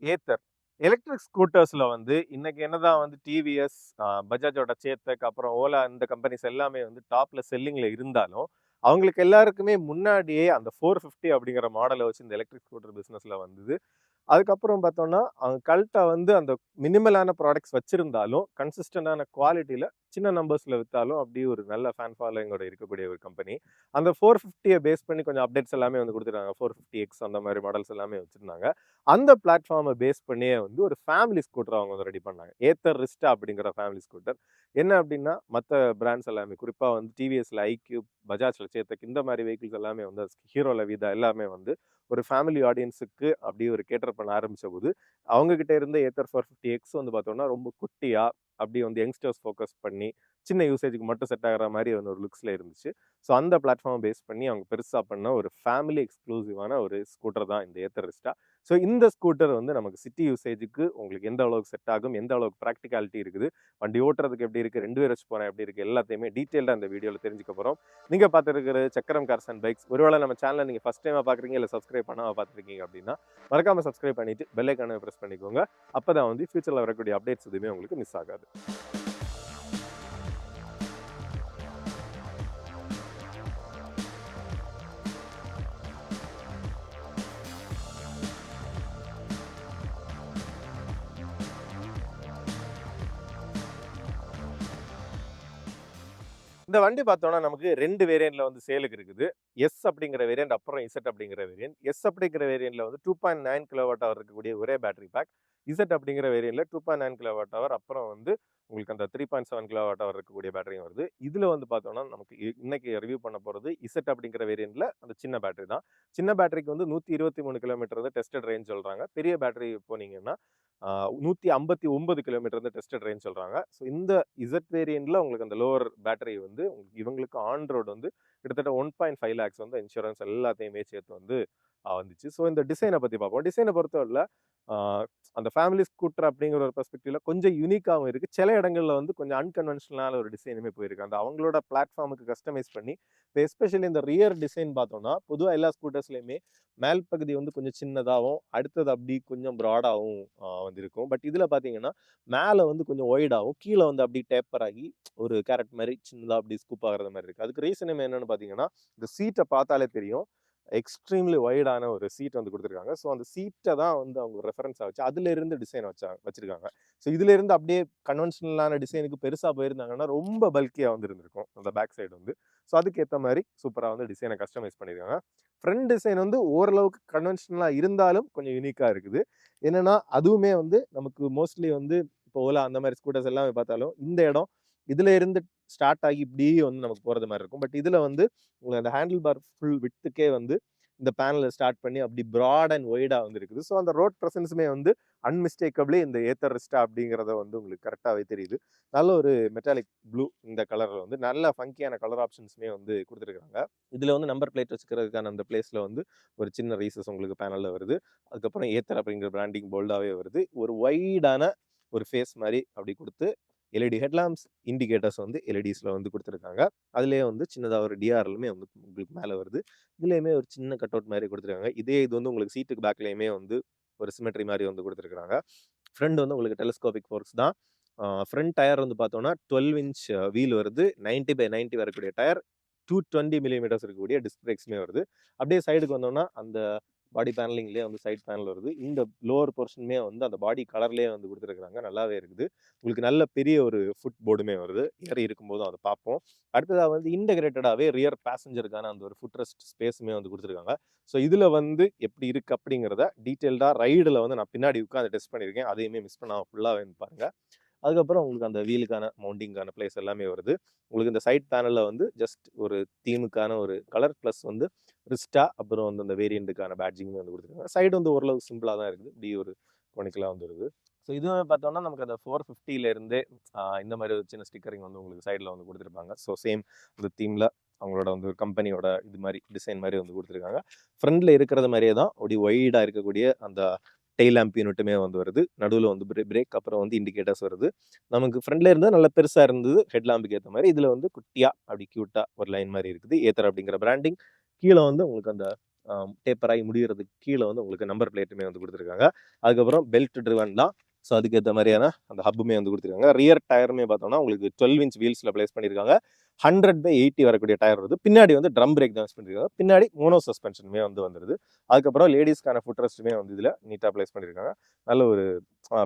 Ather. Electric ஸ்கூட்டர்ஸ்ல வந்து இன்னைக்கு என்னதான் வந்து டிவிஎஸ், பஜாஜோட சேத்தக், அப்புறம் ஓலா இந்த கம்பெனிஸ் எல்லாமே வந்து டாப்ல செல்லிங்ல இருந்தாலும், அவங்களுக்கு எல்லாருக்குமே முன்னாடியே அந்த 450 அப்படிங்கிற மாடல வச்சு இந்த எலக்ட்ரிக் ஸ்கூட்டர் பிசினஸ்ல வந்தது. அதுக்கப்புறம் பார்த்தோம்னா, அவங்க கல்ட்டா வந்து அந்த மினிமலான ப்ராடக்ட்ஸ் வச்சிருந்தாலும், கன்சிஸ்டன்டான குவாலிட்டில சின்ன நம்பர்ஸ்ல வித்தாலும், அப்படியே ஒரு நல்ல ஃபேன் ஃபாலோயிங்கோட இருக்கக்கூடிய ஒரு கம்பெனி. அந்த 450 பேஸ் பண்ணி கொஞ்சம் அப்டேட்ஸ் எல்லாமே வந்து குடுத்துருக்காங்க. 450X அந்த மாரி மாடல்ஸ் எல்லாமே வச்சிருந்தாங்க. அந்த பிளாட்ஃபார்ம பேஸ் பண்ணியே வந்து ஒரு ஃபேமிலி ஸ்கூட்டர் அவங்க வந்து ரெடி பண்ணாங்க. ஏத்தர் ரிஸ்டா அப்படிங்கிற ஃபேமிலி ஸ்கூட்டர். என்ன அப்படின்னா, மத்த பிராண்ட்ஸ் எல்லாமே குறிப்பா வந்து டிவிஎஸ்ல ஐக்யூப், பஜாஜ்ல சேத்தக் இந்த மாரி வெஹிக்கிள்ஸ் எல்லாமே வந்து ஹீரோல விதா எல்லாமே வந்து ஒரு ஃபேமிலி ஆடியன்ஸுக்கு அப்படியே ஒரு கேட்டர் பண்ண ஆரம்பிச்சபோது, அவங்க கிட்ட இருந்த ஏத்தர் 450X வந்து பார்த்தோம்னா, ரொம்ப குட்டியா, அப்படியே வந்து யங்ஸ்டர்ஸ் ஃபோக்கஸ் பண்ணி, சின்ன யூசேஜ்க்கு மட்டும் செட் ஆகுற மாரி வந்து ஒரு லுக்ஸ்ல இருந்துச்சு. ஸோ அந்த பிளாட்ஃபார்ம பேஸ் பண்ணி அவங்க பெருசா பண்ண ஒரு ஃபேமிலி எக்ஸ்க்ளூசிவான ஒரு ஸ்கூட்டர் தான் இந்த ஏத்தர் ரிஸ்டா. ஸோ இந்த ஸ்கூட்டர் வந்து நமக்கு சிட்டி யூசேஜுக்கு உங்களுக்கு எந்த அளவுக்கு செட் ஆகும், எந்த அளவுக்கு பிராக்டிகாலிட்டி இருக்குது, வண்டி ஓட்டுறதுக்கு எப்படி இருக்கு, 2 பேர் வச்சு போனா எப்படி இருக்கு, எல்லாத்தையுமே டீட்டெயில்டா இந்த வீடியோல தெரிஞ்சுக்க போறோம். நீங்க பார்த்திருக்கிற சக்கரம் கார்ஸ் அண்ட் பைக்ஸ். ஒருவேளை நம்ம சேனல நீங்க ஃபர்ஸ்ட் டைமா பார்க்குறீங்க, இல்ல சப்ஸ்கிரைப் பண்ணாம பார்த்துருக்கீங்க அப்படின்னா, மறக்காம சப்ஸ்கிரைப் பண்ணிட்டு பெல் ஐகானை பிரஸ் பண்ணிக்கோங்க. அப்பதான் வந்து ஃபியூச்சர்ல வரக்கூடிய அப்டேட்ஸ் எதுவுமே உங்களுக்கு மிஸ் ஆகாது. இந்த வண்டி பார்த்தோம்னா, நமக்கு 2 வேரியன்ட்ல வந்து சேலுக்கு இருக்குது. எஸ் அப்படிங்கிற வேரியன்ட், அப்புறம் இசட் அப்படிங்கிற வேரியன்ட். எஸ் அப்படிங்கிற வேரியன்ட்ல வந்து 2.9 கிலோவாட் ஹவர் இருக்கக்கூடிய ஒரே பேட்டரி பேக். இசட் அப்படிங்கிற வேரியன்ட்ல 2.9 கிலோவாட் ஹவர், அப்புறம் வந்து உங்களுக்கு அந்த 3.7 கிலோவாட் ஹவர் இருக்கக்கூடிய பேட்டரியும் வருது. இதுல வந்து பார்த்தோம்னா, நமக்கு இன்னைக்கு ரிவ்யூ பண்ண போறது இசட் அப்படிங்கிற வேரியன்ட்ல அந்த சின்ன பேட்டரி தான். சின்ன பேட்டரிக்கு வந்து 123 கிலோமீட்டர் வந்து டெஸ்டட் ரேஞ்ச் சொல்றாங்க. பெரிய பேட்டரி போனீங்கன்னா, 159 கிலோமீட்டர் வந்து டெஸ்டட் ரேஞ்ச் சொல்றாங்க. ஸோ இந்த இசட் வேரியன்ட்ல உங்களுக்கு அந்த லோவர் பேட்டரி வந்து இவங்களுக்கு ஆன் ரோட் வந்து கிட்டத்தட்ட 1.5 லேக்ஸ் வந்து இன்சூரன்ஸ் எல்லாத்தையுமே சேர்த்து வந்து வந்துச்சு. ஸோ இந்த டிசைனை பத்தி பார்ப்போம். டிசைனை பொறுத்தவரையில ஆ, அந்த ஃபேமிலி ஸ்கூட்டர் அப்படிங்கிற ஒரு பெர்ஸ்பெக்டிவ்ல கொஞ்சம் யூனிக்காவும் இருக்கு. சில இடங்கள்ல வந்து கொஞ்சம் அன்கன்வென்ஷனலான ஒரு டிசைனுமே போயிருக்கு. அந்த அவங்களோட பிளாட்ஃபார்முக்கு கஸ்டமைஸ் பண்ணி, இப்போ எஸ்பெஷலி இந்த ரியர் டிசைன் பார்த்தோம்னா, பொதுவா எல்லா ஸ்கூட்டர்ஸ்லயுமே மேல் பகுதி வந்து கொஞ்சம் சின்னதாவும், அடுத்தது அப்படி கொஞ்சம் ப்ராடாவும் வந்து இருக்கும். பட் இதுல பார்த்தீங்கன்னா, மேல வந்து கொஞ்சம் ஒய்டாவும், கீழ வந்து அப்படி டேப்பர் ஆகி ஒரு கேரட் மாரி சின்னதா அப்படி ஸ்கூப் ஆகுறது மாரி இருக்கு. அதுக்கு ரீசனுமே என்னன்னு பார்த்தீங்கன்னா, இந்த சீட்ட பார்த்தாலே தெரியும். எக்ஸ்ட்ரீம்லி வைடான ஒரு சீட் வந்து குடுத்துருக்காங்க. ஸோ அந்த சீட்ட தான் வந்து அவங்க ரெஃபரன்ஸா வச்சு, அதிலிருந்து டிசைன் வச்சிருக்காங்க. ஸோ இதிலிருந்து அப்படியே கன்வென்ஷனலான டிசைனுக்கு பெருசா போயிருந்தாங்கன்னா, ரொம்ப பல்கியா வந்து இருந்திருக்கும். அந்த பேக் சைடு வந்து. ஸோ அதுக்கேத்த மாரி சூப்பரா வந்து டிசைன கஸ்டமைஸ் பண்ணியிருக்காங்க. ஃப்ரண்ட் டிசைன் வந்து ஓரளவுக்கு கன்வென்ஷனலா இருந்தாலும் கொஞ்சம் யூனிக்கா இருக்குது. என்னன்னா, அதுவுமே வந்து நமக்கு மோஸ்ட்லி வந்து இப்போ ஓலா அந்த மாரி ஸ்கூட்டர்ஸ் எல்லாமே பார்த்தாலும், இந்த இடம் இதுல இருந்து ஸ்டார்ட் ஆகி இப்படியே வந்து நமக்கு போறது மாரி இருக்கும். பட் இதுல வந்து உங்களுக்கு அந்த ஹேண்டில் பார் ஃபுல் விட்த்துக்கே வந்து இந்த பேனல ஸ்டார்ட் பண்ணி அப்படி பிராட் அண்ட் வைடா வந்து இருக்குது. ஸோ அந்த ரோட் பிரசன்ஸுமே வந்து அன்மிஸ்டேக்கபிளி இந்த ஏத்தர் ரிஸ்டா அப்படிங்கிறத வந்து உங்களுக்கு கரெக்டாவே தெரியுது. நல்ல ஒரு மெட்டாலிக் ப்ளூ இந்த கலர்ல வந்து நல்ல ஃபங்கியான கலர் ஆப்ஷன்ஸுமே வந்து குடுத்துருக்காங்க. இதுல வந்து நம்பர் பிளேட் வச்சுக்கிறதுக்கான அந்த பிளேஸ்ல வந்து ஒரு சின்ன ரீசஸ் உங்களுக்கு பேனல்ல வருது. அதுக்கப்புறம் ஏத்தர் அப்படிங்கிற பிராண்டிங் போல்டாவே வருது. ஒரு வைடான ஒரு ஃபேஸ் மாரி அப்படி குடுத்து எல்இடி ஹெட்லாம்ப்ஸ், இண்டிகேட்டர்ஸ் வந்து எல்இடிஸ்ல வந்து குடுத்துருக்காங்க. அதிலேயே வந்து சின்னதா ஒரு டிஆர்எல்லுமே வந்து உங்களுக்கு மேல வருது. இதுலயுமே ஒரு சின்ன கட் அவுட் மாரி குடுத்துருக்காங்க. இதே இது வந்து உங்களுக்கு சீட்டுக்கு பேக்லயுமே வந்து ஒரு சிமெட்ரி மாரி வந்து குடுத்துருக்காங்க. ஃப்ரண்ட் வந்து உங்களுக்கு டெலஸ்கோபிக் ஃபோர்க்ஸ் தான். ஃப்ரண்ட் டயர் வந்து பார்த்தோம்னா 12 இன்ச் வீல் வருது. 90/90 வரக்கூடிய டயர். 220 மில்லிமீட்டர்ஸ் இருக்கக்கூடிய டிஸ்க் பிரேக்ஸுமே வருது. அப்படியே சைடுக்கு வந்தோம்னா, அந்த பாடி பேனலிங்லேயே வந்து சைட் பேனல் வருது. இந்த லோவர் போர்ஷனுமே வந்து அந்த பாடி கலர்லேயே வந்து குடுத்துருக்காங்க. நல்லாவே இருக்குது. உங்களுக்கு நல்ல பெரிய ஒரு ஃபுட் போர்டுமே வருது. ஏறி இருக்கும்போதும் அத பார்ப்போம். அடுத்ததா வந்து இன்டகிரேட்டடாவே ரியர் பேசஞ்சருக்கான அந்த ஒரு ஃபுட் ரெஸ்ட் ஸ்பேஸுமே வந்து குடுத்துருக்காங்க. ஸோ இதுல வந்து எப்படி இருக்கு அப்படிங்கிறத டீட்டெயில்டா ரைடுல வந்து நான் பின்னாடி உட்கார்ந்து டெஸ்ட் பண்ணியிருக்கேன். அதையுமே மிஸ் பண்ணாம ஃபுல்லாவே பாருங்க. அதுக்கப்புறம் உங்களுக்கு அந்த வீலுக்கான மவுண்டிங்கான பிளேஸ் எல்லாமே வருது. உங்களுக்கு இந்த சைட் பேனல்ல வந்து ஜஸ்ட் ஒரு தீமுக்கான ஒரு கலர் பிளஸ் வந்து ரிஸ்டா, அப்புறம் வந்து அந்த வேரியண்ட்டுக்கான பேட்ஜிங்குமே வந்து குடுத்துருக்காங்க. சைடு வந்து ஓரளவு சிம்பிளா தான் இருக்குது. இப்படி ஒரு கோனிக்கலா வந்து வருது. ஸோ இதுவுமே பார்த்தோம்னா, நமக்கு அந்த 450ல இருந்தே இந்த மாரி ஒரு சின்ன ஸ்டிக்கரிங் வந்து உங்களுக்கு சைடுல வந்து குடுத்துருப்பாங்க. ஸோ சேம் இந்த தீம்ல அவங்களோட வந்து கம்பெனியோட இது மாரி டிசைன் மாரி வந்து குடுத்துருக்காங்க. ஃப்ரண்ட்ல இருக்கிறது மாரியே தான் அப்படி வைடா இருக்கக்கூடிய அந்த டெயில் லேம்ப் யூனிட்டுமே வந்து வருது. நடுவுல வந்து பிரேக், அப்புறம் வந்து இண்டிகேட்டர்ஸ் வருது. நமக்கு ஃப்ரண்ட்ல இருந்தது நல்ல பெருசா இருந்தது. ஹெட் லேம்புக்கு ஏத்த மாரி. இதுல வந்து குட்டியா அப்படி கியூட்டா ஒரு லைன் மாரி இருக்குது. ஏத்தர் அப்படிங்கிற பிராண்டிங். கீழ வந்து உங்களுக்கு அந்த டேப்பர் ஆகி முடிகிறதுக்கு கீழே வந்து உங்களுக்கு நம்பர் பிளேட்டுமே வந்து கொடுத்துருக்காங்க. அதுக்கப்புறம் பெல்ட் ட்ரிவன் தான். ஸோ அதுக்கேற்ற மாதிரியான அந்த ஹப்புமே வந்து கொடுத்துருக்காங்க. ரியர் டயருமே பார்த்தோம்னா உங்களுக்கு 12 இன்ச் வீல்ஸில் ப்ளேஸ் பண்ணியிருக்காங்க. 100/80 வரக்கூடிய டயர் வருது. பின்னாடி வந்து ட்ரம் பிரேக் தான் யூஸ் பண்ணியிருக்காங்க. பின்னாடி மோனோ சஸ்பென்ஷனுமே வந்து வந்துருது. அதுக்கப்புறம் லேடிஸ்க்கான ஃபுட் ரெஸ்ட்டுமே வந்து இதில் நீட்டாக ப்ளேஸ் பண்ணியிருக்காங்க. நல்ல ஒரு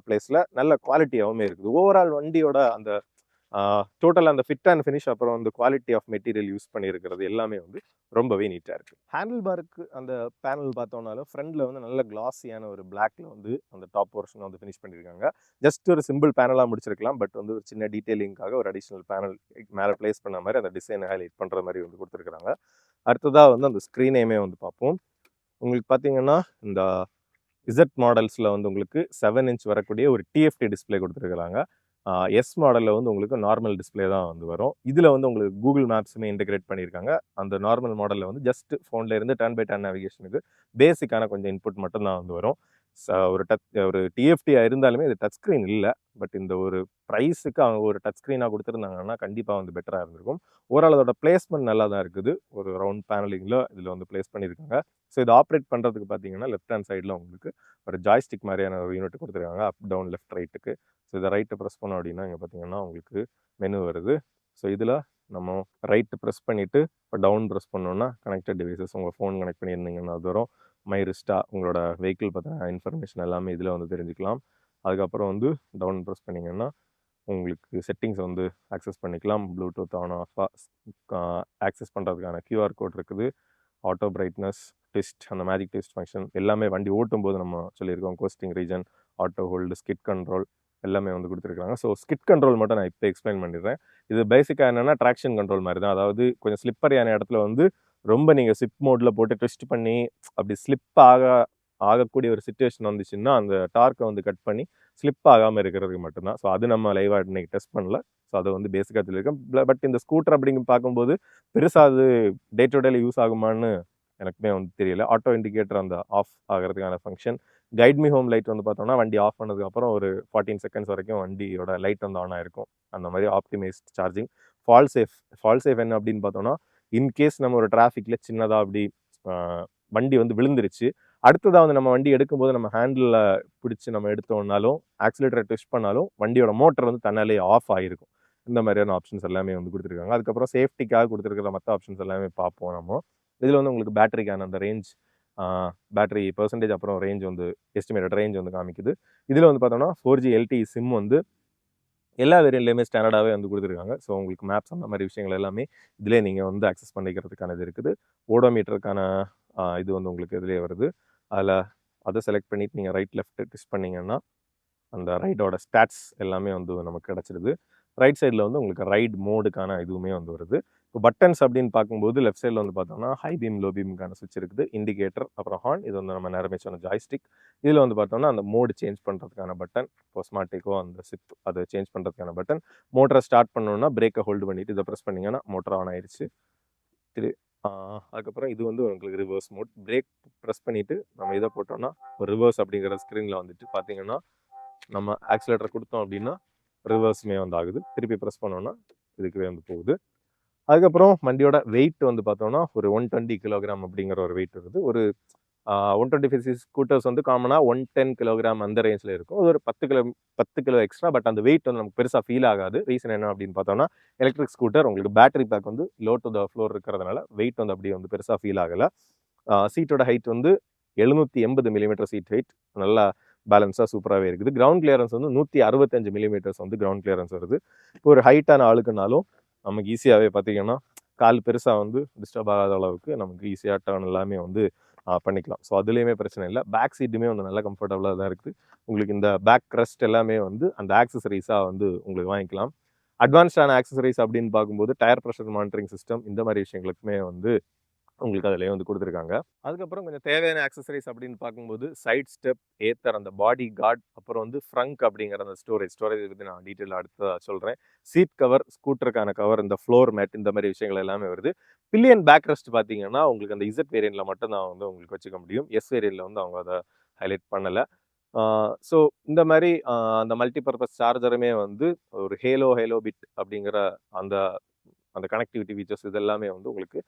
பிளேஸில் நல்ல குவாலிட்டியாகவுமே இருக்குது. ஓவரால் வண்டியோட அந்த டோட்டல் அந்த ஃபிட் அண்ட் ஃபினிஷ் அப்புறம் வந்து குவாலிட்டி ஆஃப் மெட்டீரியல் யூஸ் பண்ணியிருக்கிறது எல்லாமே வந்து ரொம்பவே நீட்டாக இருக்குது. ஹேண்டில் பாருக்கு அந்த பேனல் பார்த்தோம்னாலும் ஃப்ரண்டில் வந்து நல்ல கிளாஸியான ஒரு பிளாக்ல வந்து அந்த டாப் போர்ஷன் வந்து ஃபினிஷ் பண்ணியிருக்காங்க. ஜஸ்ட் ஒரு சிம்பிள் பேனலாக முடிச்சிருக்கலாம். பட் வந்து ஒரு சின்ன டீட்டெயிலிங்காக ஒரு அடிஷ்னல் பேனல் மேலே பிளேஸ் பண்ண மாதிரி அந்த டிசைனை ஹைலைட் பண்ணுற மாதிரி வந்து கொடுத்துருக்காங்க. அடுத்ததாக வந்து அந்த ஸ்க்ரீனையுமே வந்து பார்ப்போம். உங்களுக்கு பார்த்தீங்கன்னா இந்த இசட் மாடல்ஸில் வந்து உங்களுக்கு 7 இன்ச் வரக்கூடிய ஒரு டிஎஃப்டி டிஸ்பிளே கொடுத்துருக்காங்க. எஸ் மாடலில் வந்து உங்களுக்கு நார்மல் டிஸ்பிளே தான் வந்து வரும். இதில் வந்து உங்களுக்கு கூகுள் மேப்ஸுமே இன்டெகிரேட் பண்ணியிருக்காங்க. அந்த நார்மல் மாடலில் வந்து ஜஸ்ட் ஃபோனில் இருந்து டர்ன் பை டர்ன் நேவிகேஷனுக்கு பேசிக்கான கொஞ்சம் இன்புட் மட்டும் தான் வந்து வரும். ஒரு டிஎஃப்டியாக இருந்தாலுமே இது டச் ஸ்க்ரீன் இல்லை. பட் இந்த ஒரு ப்ரைஸுக்கு அவங்க ஒரு டச் ஸ்க்ரீனாக கொடுத்துருந்தாங்கன்னா கண்டிப்பாக வந்து பெட்டராக இருந்திருக்கும். ஓவரால் அதோட பிளேஸ்மெண்ட் நல்லா தான் இருக்குது. ஒரு ரவுண்ட் பேனலிங்கில் இதில் வந்து பிளேஸ் பண்ணியிருக்காங்க. ஸோ இதை ஆப்ரேட் பண்ணுறதுக்கு பார்த்தீங்கன்னா லெஃப்ட் ஹேண்ட் சைடில் உங்களுக்கு ஒரு ஜாய்ஸ்டிக் மாதிரியான ஒரு யூனிட் கொடுத்துருக்காங்க. அப் டவுன் லெஃப்ட் ரைட்டுக்கு. ஸோ இதை ரைட்டை ப்ரெஸ் பண்ணோம் அப்படின்னா இங்கே பார்த்தீங்கன்னா உங்களுக்கு மெனு வருது. ஸோ இதில் நம்ம ரைட்டு ப்ரெஸ் பண்ணிவிட்டு இப்போ டவுன் ப்ரெஸ் பண்ணோன்னா கனெக்டட் டிவைசஸ் உங்கள் ஃபோன் கனெக்ட் பண்ணியிருந்தீங்கன்னா அது வரும். மைரிஸ்டா உங்களோட வெஹிக்கிள் பற்றின இன்ஃபர்மேஷன் எல்லாமே இதில் வந்து தெரிஞ்சுக்கலாம். அதுக்கப்புறம் வந்து டவுன் ப்ரெஸ் பண்ணிங்கன்னா உங்களுக்கு செட்டிங்ஸ் வந்து ஆக்சஸ் பண்ணிக்கலாம். ப்ளூடூத் ஆன் ஆஃபாக ஆக்சஸ் பண்ணுறதுக்கான கியூஆர் கோட் இருக்குது. ஆட்டோ பிரைட்னஸ், ட்விஸ்ட், அந்த மேஜிக் ட்விஸ்ட் ஃபங்க்ஷன் எல்லாமே வண்டி ஓட்டும் போது நம்ம சொல்லியிருக்கோம். Ghosting region, auto hold, skid control எல்லாமே வந்து கொடுத்துருக்காங்க. ஸோ ஸ்கிட் கண்ட்ரோல் மட்டும் நான் இப்போ எக்ஸ்பிளைன் பண்ணிடுறேன். இது பேசிக்காக என்னென்னா ட்ராக்ஷன் கண்ட்ரோல் மாதிரி தான். அதாவது கொஞ்சம் ஸ்லிப்பரியான இடத்துல வந்து ரொம்ப நீங்கள் சிப் மோடில் போட்டு ட்விஸ்ட் பண்ணி அப்படி ஸ்லிப் ஆகக்கூடிய ஒரு சுச்சுவேஷன் வந்துச்சுன்னா அந்த டார்க்கை வந்து கட் பண்ணி ஸ்லிப் ஆகாமல் இருக்கிறதுக்கு மட்டும்தான். ஸோ அது நம்ம லைவாக இன்னைக்கு டெஸ்ட் பண்ணல. ஸோ அதை வந்து பேசிக்காக சொல்லியிருக்கேன். பட் இந்த ஸ்கூட்டர் அப்படிங்க பார்க்கும்போது பெருசாக அது டே டு டேல யூஸ் ஆகுமான்னு எனக்குமே வந்து தெரியல. ஆட்டோ இண்டிகேட்டர் அந்த ஆஃப் ஆகிறதுக்கான function, guide me home light வந்து பார்த்தோம்னா வண்டி ஆஃப் பண்ணதுக்கப்புறம் ஒரு 14 செகண்ட்ஸ் வரைக்கும் வண்டியோட லைட் வந்து ஆன் ஆகிருக்கும். அந்த மாதிரி ஆப்டிமைஸ்ட் சார்ஜிங். ஃபால் சேஃப் என்ன அப்படின்னு பார்த்தோம்னா இன்கேஸ் நம்ம ஒரு டிராஃபிக்கில் சின்னதாக அப்படி வண்டி வந்து விழுந்துருச்சு, அடுத்ததாக வந்து நம்ம வண்டி எடுக்கும்போது நம்ம ஹேண்டில் பிடிச்சி நம்ம எடுத்தோம்னாலும் ஆக்சிலேட்டரை ட்விஸ்ட் பண்ணாலும் வண்டியோட மோட்டர் வந்து தன்னாலே ஆஃப் ஆகிருக்கும். இந்த மாதிரியான ஆப்ஷன்ஸ் எல்லாமே வந்து கொடுத்துருக்காங்க. அதுக்கப்புறம் சேஃப்டிக்காக கொடுத்துருக்கிற மற்ற ஆப்ஷன்ஸ் எல்லாமே பார்ப்போம் நம்ம. இதில் வந்து உங்களுக்கு பேட்டரிக்கான அந்த ரேஞ்ச், பேட்டரி பெர்சன்டேஜ், அப்புறம் ரேஞ்ச் வந்து எஸ்டிமேட்டட் ரேஞ்ச் வந்து காமிக்குது. இதில் வந்து பார்த்தோம்னா 4G LTE சிம் வந்து எல்லா வேரியன்ட்லேயுமே ஸ்டாண்டர்டாகவே வந்து கொடுத்துருக்காங்க. ஸோ உங்களுக்கு மேப்ஸ் அந்த மாதிரி விஷயங்கள் எல்லாமே இதிலே நீங்கள் வந்து ஆக்சஸ் பண்ணிக்கிறதுக்கான இது இருக்குது. ஓடோமீட்டருக்கான இது வந்து உங்களுக்கு இதிலே வருது. அதில் அதை செலக்ட் பண்ணிவிட்டு நீங்கள் ரைட் லெஃப்ட் ட்விஸ்ட் பண்ணிங்கன்னா அந்த ரைடோட ஸ்டாட்ஸ் எல்லாமே வந்து நமக்கு கிடச்சிருது. ரைட் சைடில் வந்து உங்களுக்கு ரைட் மோடுக்கான இதுவுமே வந்து வருது. இப்போ பட்டன்ஸ் அப்படின்னு பார்க்கும்போது லெஃப்ட் சைடில் வந்து பார்த்தோம்னா ஹை பீம், லோ பீமுக்கான சுவிட்ச் இருக்குது. இண்டிகேட்டர், அப்புறம் ஹார்ன், இது வந்து நம்ம நேரமே சொன்ன ஜாய்ஸ்டிக். இதில் வந்து பார்த்தோம்னா அந்த மோடு சேஞ்ச் பண்ணுறதுக்கான பட்டன், இப்போ ஸ்மார்ட்டிக்கோ அந்த சிப் அதை சேஞ்ச் பண்ணுறதுக்கான பட்டன். மோட்டரை ஸ்டார்ட் பண்ணோன்னா பிரேக்கை ஹோல்டு பண்ணிவிட்டு இதை ப்ரெஸ் பண்ணிங்கன்னா மோட்டர் ஆன் ஆயிடுச்சு. அதுக்கப்புறம் இது வந்து உங்களுக்கு ரிவர்ஸ் மோட். பிரேக் ப்ரெஸ் பண்ணிவிட்டு நம்ம இதை போட்டோம்னா ஒரு ரிவர்ஸ் அப்படிங்கிற ஸ்க்ரீனில் வந்துட்டு பார்த்தீங்கன்னா நம்ம ஆக்சிலேட்டர் கொடுத்தோம் அப்படின்னா ரிவர்ஸுமே வந்து ஆகுது. திருப்பி ப்ரெஸ் பண்ணோன்னா இதுக்குவே வந்து போகுது. அதுக்கப்புறம் வண்டியோட வெயிட் வந்து பார்த்தோம்னா ஒரு 120 கிலோகிராம் அப்படிங்கிற ஒரு வெயிட் இருக்குது. ஒரு 125cc ஸ்கூட்டர்ஸ் வந்து காமனாக 110 கிலோகிராம் அந்த ரேஞ்சில் இருக்கும். அது ஒரு 10 கிலோ எக்ஸ்ட்ரா. பட் அந்த வெயிட் வந்து நமக்கு பெருசாக ஃபீல் ஆகாது. ரீசன் என்ன அப்படின்னு பார்த்தோம்னா எலக்ட்ரிக் ஸ்கூட்டர் உங்களுக்கு பேட்டரி பேக் வந்து லோ டு த ஃப்ளோர் இருக்கிறதுனால வெயிட் வந்து அப்படியே வந்து பெருசாக ஃபீல் ஆகலை. சீட்டோட ஹைட் வந்து 780 மில்லிமீட்டர் சீட் ஹைட், நல்லா பேலன்ஸாக சூப்பராகவே இருக்குது. கிரவுண்ட் கிளியரன்ஸ் வந்து 165 மில்லிமீட்டர்ஸ் வந்து கிரவுண்ட் கிளியரன்ஸ் வருது. இப்போ ஒரு ஹைட்டான ஆளுக்குனாலும் நமக்கு ஈஸியாகவே பார்த்தீங்கன்னா கால் பெருசாக வந்து டிஸ்டர்ப் ஆகாத அளவுக்கு நமக்கு ஈஸியாக டர்ன் எல்லாமே வந்து பண்ணிக்கலாம். ஸோ அதுலேயுமே பிரச்சனை இல்லை. பேக் சீட்டுமே வந்து நல்லா கம்ஃபர்டபுளாக தான் இருக்குது. உங்களுக்கு இந்த பேக் க்ரஸ்ட் எல்லாமே வந்து அந்த ஆக்சசரிஸாக வந்து உங்களுக்கு வாங்கிக்கலாம். அட்வான்ஸ்டான ஆக்சசரிஸ் அப்படின்னு பார்க்கும்போது டயர் ப்ரெஷர் மானிட்டரிங் சிஸ்டம், இந்த மாதிரி விஷயங்களுக்குமே வந்து உங்களுக்கு அதிலே வந்து கொடுத்துருக்காங்க. அதுக்கப்புறம் கொஞ்சம் தேவையான ஆக்சசரிஸ் அப்படின்னு பார்க்கும்போது சைட் ஸ்டெப், ஏத்தர், அந்த பாடி கார்டு, அப்புறம் வந்து ஃப்ரங்க் அப்படிங்கிற அந்த ஸ்டோரேஜ் பற்றி நான் டீட்டெயில் அடுத்ததாக சொல்கிறேன். சீட் கவர், ஸ்கூட்டருக்கான கவர், இந்த ஃப்ளோர் மேட், இந்த மாதிரி விஷயங்கள் எல்லாமே வருது. பில்லியன் பேக் ரெஸ்ட் பார்த்தீங்கன்னா உங்களுக்கு அந்த இசட் வேரியண்ட்டில் மட்டும் தான் வந்து உங்களுக்கு வச்சுக்க முடியும். எஸ் வேரியண்ட்டில் வந்து அவங்க அதை ஹைலைட் பண்ணலை. ஸோ இந்த மாதிரி அந்த மல்டிபர்பஸ் சார்ஜருமே வந்து ஒரு ஹேலோ பிட் அப்படிங்கிற அந்த அந்த கனெக்டிவிட்டி ஃபீச்சர்ஸ் இது எல்லாமே வந்து உங்களுக்கு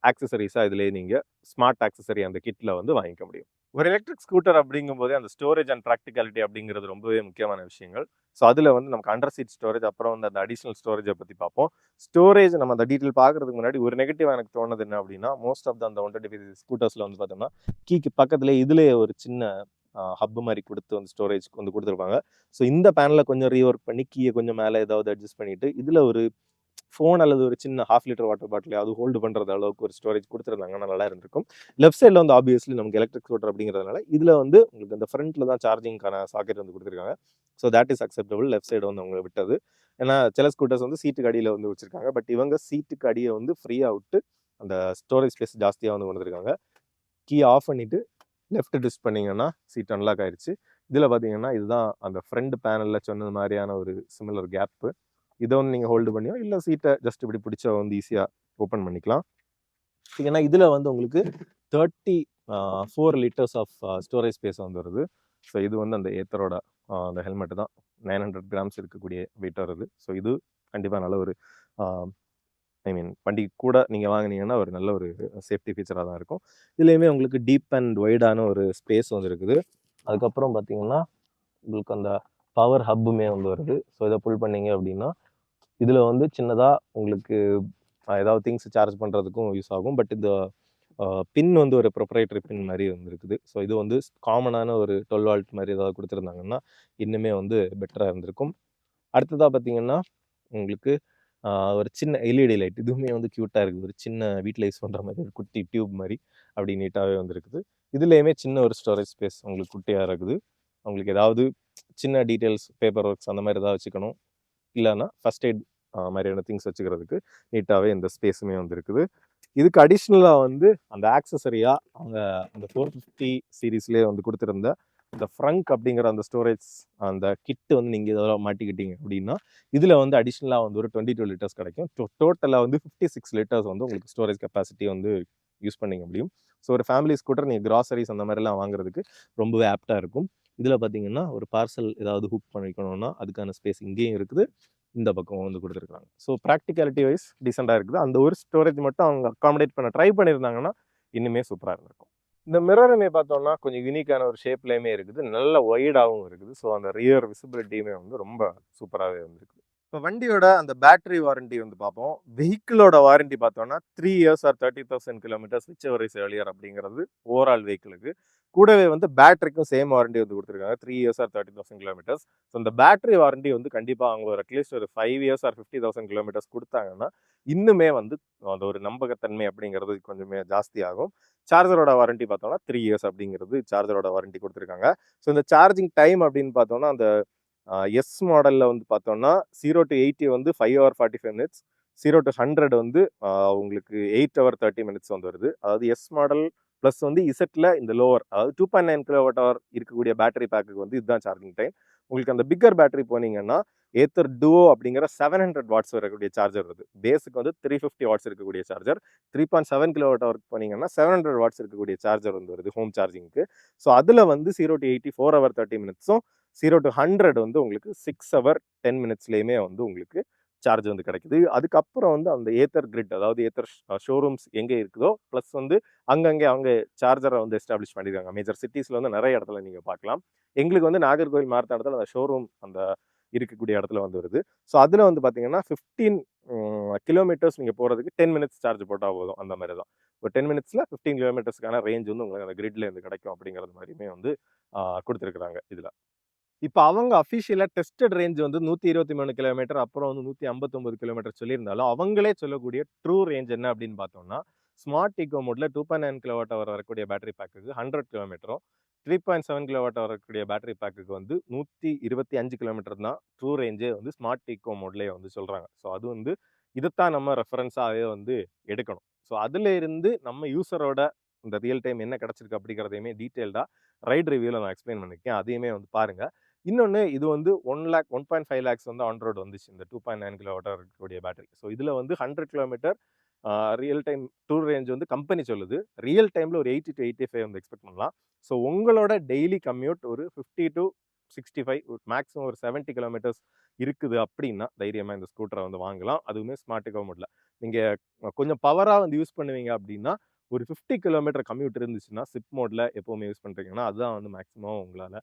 ஆக்சசரிஸாக இதிலே நீங்கள் ஸ்மார்ட் ஆக்சசரி அந்த கிட்டில் வந்து வாங்கிக்க முடியும். ஒரு எலக்ட்ரிக் ஸ்கூட்டர் அப்படிங்கும்போதே அந்த ஸ்டோரேஜ் அண்ட் ப்ராக்டிகாலிட்டி அப்படிங்கிறது ரொம்பவே முக்கியமான விஷயங்கள். ஸோ அதில் வந்து நமக்கு அண்டர் சீட் ஸ்டோரேஜ், அப்புறம் வந்து அந்த அடிஷனல் ஸ்டோரேஜை பற்றி பார்ப்போம். ஸ்டோரேஜ் நம்ம அந்த டீட்டெயில் பார்க்கறதுக்கு முன்னாடி ஒரு நெகட்டிவ் எனக்கு தோணுது என்ன அப்படின்னா, மோஸ்ட் ஆஃப் அந்த 125 ஸ்கூட்டர்ஸில் வந்து பார்த்தோம்னா கீக்கு பக்கத்துலேயே இதுலேயே ஒரு சின்ன ஹப் மாதிரி கொடுத்து வந்து ஸ்டோரேஜ்க்கு வந்து கொடுத்துருப்பாங்க. ஸோ இந்த பேனலில் கொஞ்சம் ரீஒர்க் பண்ணி கீயை கொஞ்சம் மேலே ஏதாவது அட்ஜஸ்ட் பண்ணிட்டு இதில் ஒரு ஃபோன் அல்லது ஒரு சின்ன 1/2 லிட்டர் வாட்டர் பாட்டில் அது ஹோல்டு பண்ணுறது அளவுக்கு ஒரு ஸ்டோரேஜ் கொடுத்துருந்தாங்கன்னா நல்லா இருந்திருக்கும். லெஃப்ட் சைடில் வந்து ஆப்வியஸ்லி நமக்கு எலக்ட்ரிக் ஸ்கூட்டர் அப்படிங்கிறதுனால இதில் வந்து உங்களுக்கு அந்த ஃப்ரண்ட்டில் தான் சார்ஜிங்கான சாக்கெட் வந்து கொடுத்துருக்காங்க. So that is acceptable. Left side வந்து அவங்க விட்டது. ஏன்னா சில ஸ்கூட்டர்ஸ் வந்து சீட்டுக்கு அடியில் வந்து வச்சிருக்காங்க. பட் இவங்க சீட்டுக்கு அடியை வந்து ஃப்ரீயாக விட்டு அந்த ஸ்டோரேஜ் ஸ்பேஸ் ஜாஸ்தியாக வந்து கொண்டு வந்திருக்காங்க. கீ ஆஃப் பண்ணிவிட்டு லெஃப்ட் ட்விஸ்ட் பண்ணிங்கன்னா சீட் அன்லாக் ஆயிடுச்சு. இதில் பார்த்தீங்கன்னா இதுதான் அந்த ஃப்ரண்ட் பேனலில் சொன்னது மாதிரியான ஒரு சிமிலர் கேப்பு. இதை வந்து நீங்கள் ஹோல்டு பண்ணியோ இல்லை சீட்டை ஜஸ்ட் இப்படி பிடிச்சா வந்து ஈஸியாக ஓப்பன் பண்ணிக்கலாம். ஏன்னா இதில் வந்து உங்களுக்கு 34 லிட்டர்ஸ் ஆஃப் ஸ்டோரேஜ் ஸ்பேஸ் வந்து வருது. ஸோ இது வந்து அந்த ஏத்தரோட அந்த ஹெல்மெட்டு தான் 900 கிராம்ஸ் இருக்கக்கூடிய வெயிட் வருது. ஸோ இது கண்டிப்பாக நல்ல ஒரு ஐ மீன் வண்டி கூட நீங்கள் வாங்கினீங்கன்னா ஒரு நல்ல ஒரு சேஃப்டி ஃபீச்சராக தான் இருக்கும். இதுலேயுமே உங்களுக்கு டீப் அண்ட் வைடான ஒரு ஸ்பேஸ் வந்து இருக்குது. அதுக்கப்புறம் பார்த்தீங்கன்னா உங்களுக்கு அந்த பவர் ஹப்புமே வந்து வருது. ஸோ இதை புல் பண்ணிங்க அப்படின்னா இதில் வந்து சின்னதாக உங்களுக்கு ஏதாவது திங்ஸ் சார்ஜ் பண்ணுறதுக்கும் யூஸ் ஆகும். பட் இந்த பின் வந்து ஒரு ப்ரொப்ரைட்டரி பின் மாதிரி வந்து இருக்குது. ஸோ இது வந்து காமனான ஒரு 12 வால்ட் மாதிரி ஏதாவது கொடுத்துருந்தாங்கன்னா இன்னுமே வந்து பெட்டராக இருந்திருக்கும். அடுத்ததாக பார்த்தீங்கன்னா உங்களுக்கு ஒரு சின்ன எல்இடி லைட், இதுவுமே வந்து க்யூட்டாக இருக்குது. ஒரு சின்ன வீட்டில் யூஸ் பண்ணுற மாதிரி ஒரு குட்டி டியூப் மாதிரி அப்படி நீட்டாகவே வந்துருக்குது. இதுலேயுமே சின்ன ஒரு ஸ்டோரேஜ் ஸ்பேஸ் உங்களுக்கு குட்டியாக இருக்குது. உங்களுக்கு ஏதாவது சின்ன டீட்டெயில்ஸ், பேப்பர் ஒர்க்ஸ் அந்த மாதிரி ஏதாவது வச்சுக்கணும், இல்லைன்னா ஃபஸ்ட் எய்ட் மாதிரியான திங்ஸ் வச்சுக்கிறதுக்கு நீட்டாகவே இந்த ஸ்பேஸுமே வந்து இருக்குது. இதுக்கு அடிஷ்னலாக வந்து அந்த ஆக்சசரியாக அவங்க அந்த 450 சீரீஸ்லேயே வந்து கொடுத்துருந்த இந்த ஃப்ரங்க் அப்படிங்கிற அந்த ஸ்டோரேஜ் அந்த கிட்டு வந்து நீங்கள் இதெல்லாம் மாட்டிக்கிட்டீங்க அப்படின்னா இதில் வந்து அடிஷ்னலாக வந்து ஒரு 22 லிட்டர்ஸ் கிடைக்கும். டோட்டலாக வந்து 56 லிட்டர்ஸ் வந்து உங்களுக்கு ஸ்டோரேஜ் கெப்பாசிட்டி வந்து யூஸ் பண்ணிக்க முடியும். ஸோ ஒரு ஃபேமிலி ஸ்கூட்டர் நீங்கள் கிராசரிஸ் அந்த மாதிரிலாம் வாங்குறதுக்கு ரொம்பவே ஆப்டாக இருக்கும். இதில் பார்த்தீங்கன்னா ஒரு பார்சல் ஏதாவது ஹுக் பண்ணிக்கணும்னா அதுக்கான ஸ்பேஸ் இங்கேயும் இருக்குது, இந்த பக்கம் வந்து கொடுத்துருக்காங்க. ஸோ ப்ராக்டிகாலிட்டி வைஸ் டீசெண்டாக இருக்குது. அந்த ஒரு ஸ்டோரேஜ் மட்டும் அவங்க அக்காமடேட் பண்ண ட்ரை பண்ணியிருந்தாங்கன்னா இன்னுமே சூப்பராக இருந்திருக்கும். இந்த மிரருமே பார்த்தோம்னா கொஞ்சம் யூனிக்கான ஒரு ஷேப்லேயுமே இருக்குது, நல்ல ஒய்டாகவும் இருக்குது. ஸோ அந்த ரியர் விசிபிலிட்டியுமே வந்து ரொம்ப சூப்பராகவே வந்துருக்குது. இப்போ வண்டியோட அந்த பேட்டரி வாரண்டி வந்து பார்ப்போம். வெஹிக்கிளோட வாரண்டி பார்த்தோம்னா 3 years or 30,000 kilometres whichever is earlier அப்படிங்கிறது ஓவரால் வெஹிக்கிளுக்கு. கூடவே வந்து பேட்டரிக்கும் சேம் வாரண்டி வந்து கொடுத்துருக்காங்க, 3 இயர்ஸ் ஆர் 30,000 கிலோமீட்டர்ஸ். ஸோ இந்த பேட்டரி வாரண்டி வந்து கண்டிப்பாக அவங்க ஒரு அட்லீஸ்ட் ஒரு 5 இயர்ஸ் ஆர் 50,000 கிலோமீட்டர்ஸ் கொடுத்தாங்கன்னா இன்னுமே வந்து அந்த ஒரு நம்பகத்தன்மை அப்படிங்கிறது கொஞ்சமே ஜாஸ்தி ஆகும். சார்ஜரோட வாரண்டி பார்த்தோம்னா 3 இயர்ஸ் அப்படிங்கிறது சார்ஜரோட வாரண்டி கொடுத்துருக்காங்க. ஸோ இந்த சார்ஜிங் டைம் அப்படின்னு பார்த்தோம்னா அந்த எஸ் மாடலில் வந்து பார்த்தோம்னா 0 to 80 வந்து 5 hour 45 minutes, 0 to 100 வந்து உங்களுக்கு 8 hour 30 minutes வந்து வருது. அதாவது எஸ் மாடல் ப்ளஸ் வந்து இசட்டில் இந்த லோவர், அதாவது 2.9 kWh இருக்கக்கூடிய பேட்டரி பேக்குக்கு வந்து இதுதான் சார்ஜிங் டைம். உங்களுக்கு அந்த பிக்கர் பேட்டரி போனீங்கன்னா ஏத்தர் டுவோ அப்படிங்கிற 700 வாட்ஸ் வரக்கூடிய சார்ஜர் வருது. பேஸுக்கு வந்து 350 வாட்ஸ் இருக்கக்கூடிய சார்ஜர். 3.7 kWh போனீங்கன்னா 700 வாட்ஸ் இருக்கக்கூடிய சார்ஜர் வந்து வருது ஹோம் சார்ஜிங்க்கு. ஸோ அதில் வந்து 0 to 80 4 hour 30 minutes, 0 to 100 வந்து உங்களுக்கு 6 hour 10 minutes வந்து உங்களுக்கு சார்ஜ் வந்து கிடைக்குது. அதுக்கப்புறம் வந்து அந்த ஏத்தர் கிரிட், அதாவது ஏத்தர் ஷோரூம்ஸ் எங்கே இருக்குதோ ப்ளஸ் வந்து அங்கங்கே அவங்க சார்ஜரை வந்து எஸ்டாப்ளிஷ் பண்ணியிருக்காங்க. மேஜர் சிட்டிஸில் வந்து நிறைய இடத்துல நீங்கள் பார்க்கலாம். எங்களுக்கு வந்து நாகர்கோவில் மார்த்த இடத்துல அந்த ஷோரூம் அந்த இருக்கக்கூடிய இடத்துல வந்து வருது. ஸோ அதில் வந்து பார்த்தீங்கன்னா 15 கிலோமீட்டர்ஸ் நீங்கள் போகிறதுக்கு 10 minutes சார்ஜ் போட்டால் போதும். அந்த மாதிரி தான் ஒரு 10 minutesல 15 கிலோமீட்டர்ஸ்க்கான ரேஞ்ச் வந்து உங்களுக்கு அந்த கிரிட்ல இருந்து கிடைக்கும் அப்படிங்கிறது மாதிரியுமே வந்து கொடுத்துருக்குறாங்க இதில். இப்போ அவங்க அஃபிஷியலாக டெஸ்டட் ரேஞ்ச் வந்து 123 கிலோமீட்டர், அப்புறம் வந்து 159 கிலோமீட்டர் சொல்லியிருந்தாலும் அவங்களே சொல்லக்கூடிய ட்ரூ ரேஞ்ச் என்ன அப்படின்னு பார்த்தோம்னா ஸ்மார்ட் ஈகோ மோட்ல 2.9 kWh வரக்கூடிய பேட்டரி பேக்குக்கு 100 கிலோமீட்டரும், 3.7 kWh வரக்கூடிய பேட்டரி பேக்குக்கு வந்து 125 கிலோமீட்டர் தான் ட்ரூ ரேஞ்சே வந்து ஸ்மார்ட் ஈகோ மோட்லேயே வந்து சொல்கிறாங்க. ஸோ அது வந்து இதைத்தான் நம்ம ரெஃபரன்ஸாகவே வந்து எடுக்கணும். ஸோ அதில் இருந்து நம்ம யூசரோட இந்த ரியல் டைம் என்ன கிடச்சிருக்கு அப்படிங்கிறதையுமே டீட்டெயில்டாக ரைட் ரிவ்யூவில் நான் எக்ஸ்பிளைன் பண்ணியிருக்கேன், அதையுமே வந்து பாருங்கள். இன்னொன்று இது வந்து 1.5 lakhs வந்து ஆன் ரோடு வந்துச்சு இந்த 2.9 kWh இருக்கக்கூடிய பேட்டரி. ஸோ இதில் வந்து 100 kilometre real time tour range வந்து கம்பெனி சொல்லுது. ரியல் டைமில் ஒரு 80 to 85 வந்து எக்ஸ்பெக்ட் பண்ணலாம். ஸோ உங்களோட டெய்லி கம்யூட் ஒரு 50 to 65 மேக்ஸிமம் ஒரு 70 கிலோமீட்டர்ஸ் இருக்குது அப்படின்னா தைரியமாக இந்த ஸ்கூட்டரை வந்து வாங்கலாம். அதுவுமே ஸ்மார்ட் மோட்ல. நீங்கள் கொஞ்சம் பவராக வந்து யூஸ் பண்ணுவீங்க அப்படின்னா ஒரு 50 கிலோமீட்டர் கம்யூட் இருந்துச்சுன்னா சிப் மோட்ல எப்போவுமே யூஸ் பண்ணுறீங்கன்னா அதுதான் வந்து மேக்ஸிமம் உங்களால்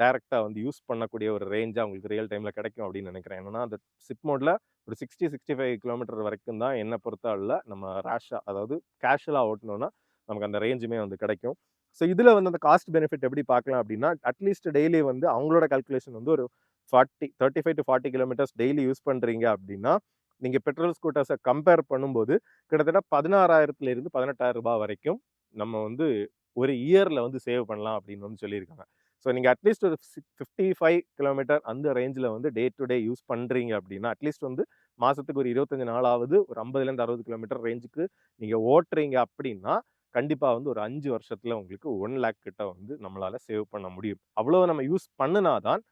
டைரெக்டாக வந்து யூஸ் பண்ணக்கூடிய ஒரு ரேஞ்சாக உங்களுக்கு ரியல் டைமில் கிடைக்கும் அப்படின்னு நினைக்கிறேன். ஏன்னா அந்த சிப் மோட்ல ஒரு 60-65 கிலோமீட்டர் வரைக்கும் தான் என்னை பொறுத்தவரையில் நம்ம ரேஷாக அதாவது கேஷுவலாக ஓட்டணும்னா நமக்கு அந்த ரேஞ்சுமே வந்து கிடைக்கும். ஸோ இதில் வந்து அந்த காஸ்ட் பெனிஃபிட் எப்படி பார்க்கலாம் அப்படின்னா அட்லீஸ்ட் டெய்லி வந்து அவங்களோட கால்குலேஷன் வந்து ஒரு 35 to 40 கிலோமீட்டர்ஸ் டெய்லி யூஸ் பண்ணுறீங்க அப்படின்னா நீங்கள் பெட்ரோல் ஸ்கூட்டர்ஸை கம்பேர் பண்ணும்போது கிட்டத்தட்ட 16,000 to 18,000 ரூபாய் வரைக்கும் நம்ம வந்து ஒரு இயரில் வந்து சேவ் பண்ணலாம் அப்படின்னு வந்து சொல்லியிருக்காங்க. ஸோ நீங்கள் அட்லீஸ்ட் ஒரு 55 கிலோமீட்டர் அந்த ரேஞ்சில் வந்து டே டு டே யூஸ் பண்ணுறீங்க அப்படின்னா அட்லீஸ்ட் வந்து மாதத்துக்கு ஒரு 25 நாளாவது ஒரு 50லேருந்து 60 கிலோமீட்டர் ரேஞ்சுக்கு நீங்கள் ஓட்டுறீங்க அப்படின்னா கண்டிப்பாக வந்து ஒரு 5 வருஷத்தில் உங்களுக்கு 1 lakh கிட்ட வந்து நம்மளால் சேவ் பண்ண முடியும். அவ்வளோ நம்ம யூஸ் பண்ணினாதான்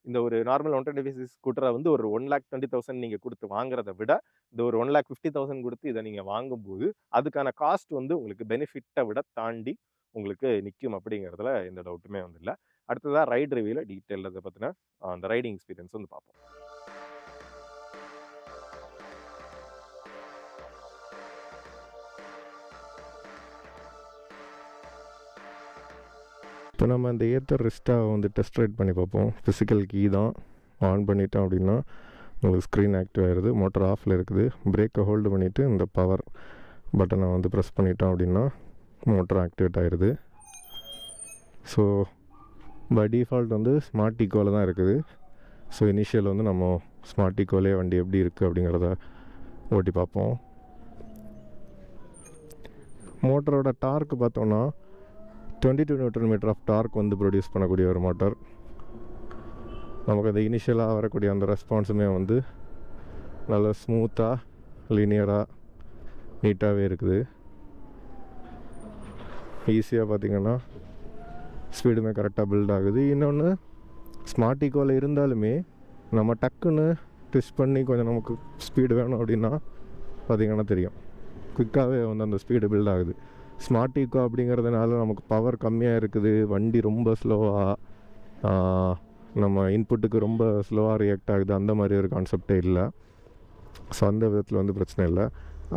இந்த ஒரு நார்மல் 125cc ஸ்கூட்டரை வந்து ஒரு 1,20,000 நீங்கள் கொடுத்து வாங்குறத விட இந்த ஒரு 1,50,000 கொடுத்து இதை நீங்கள் வாங்கும்போது அதுக்கான காஸ்ட் வந்து உங்களுக்கு பெனிஃபிட்டை விட தாண்டி உங்களுக்கு நிற்கும் அப்படிங்கிறதுல எந்த டவுட்டுமே வந்து இல்லை. அடுத்ததாக ரைட் ரிவ்யூவில் டீட்டெயில் அதை பற்றின அந்த ரைடிங் எக்ஸ்பீரியன்ஸ் வந்து பார்ப்போம். இப்போ நம்ம அந்த ஏத்தர் ரிஸ்ட்டாக வந்து டெஸ்ட் ரைட் பண்ணி பார்ப்போம். ஃபிசிக்கல் கீ தான் ஆன் பண்ணிட்டோம் அப்படின்னா உங்களுக்கு ஸ்க்ரீன் ஆக்டிவ் ஆகிடுது. மோட்டர் ஆஃபில் இருக்குது. பிரேக்கை ஹோல்டு பண்ணிவிட்டு இந்த பவர் பட்டனை வந்து ப்ரெஸ் பண்ணிட்டோம் அப்படின்னா மோட்டர் ஆக்டிவேட் ஆகிடுது. ஸோ பை டிஃபால்ட் வந்து ஸ்மார்ட் ஈக்கோவில் தான் இருக்குது. ஸோ இனிஷியல் வந்து நம்ம ஸ்மார்ட் ஈக்கோலே வண்டி எப்படி இருக்குது அப்படிங்கிறத ஓட்டி பார்ப்போம். மோட்டரோட டார்க் பார்த்தோன்னா 22 நியூட்டன் மீட்டர் ஆஃப் டார்க் வந்து ப்ரொடியூஸ் பண்ணக்கூடிய ஒரு மோட்டார். நமக்கு அந்த இனிஷியலாக வரக்கூடிய அந்த ரெஸ்பான்ஸுமே வந்து நல்லா ஸ்மூத்தாக லீனியராக நீட்டாகவே இருக்குது. ஈஸியாக பார்த்திங்கன்னா ஸ்பீடுமே கரெக்டாக பில்ட் ஆகுது. இன்னொன்று ஸ்மார்ட் ஈக்கோவில் இருந்தாலுமே நம்ம டக்குன்னு ட்விஸ்ட் பண்ணி கொஞ்சம் நமக்கு ஸ்பீடு வேணும் அப்படின்னா பார்த்திங்கன்னா தெரியும் குயிக்காகவே வந்து அந்த ஸ்பீடு பில்ட் ஆகுது. ஸ்மார்ட் ஈக்கோ அப்படிங்கிறதுனால நமக்கு பவர் கம்மியாக இருக்குது, வண்டி ரொம்ப ஸ்லோவாக நம்ம இன்புட்டுக்கு ரொம்ப ஸ்லோவாக ரியாக்ட் ஆகுது, அந்த மாதிரி ஒரு கான்செப்டே இல்லை. ஸோ அந்த விதத்தில் வந்து பிரச்சனை இல்லை.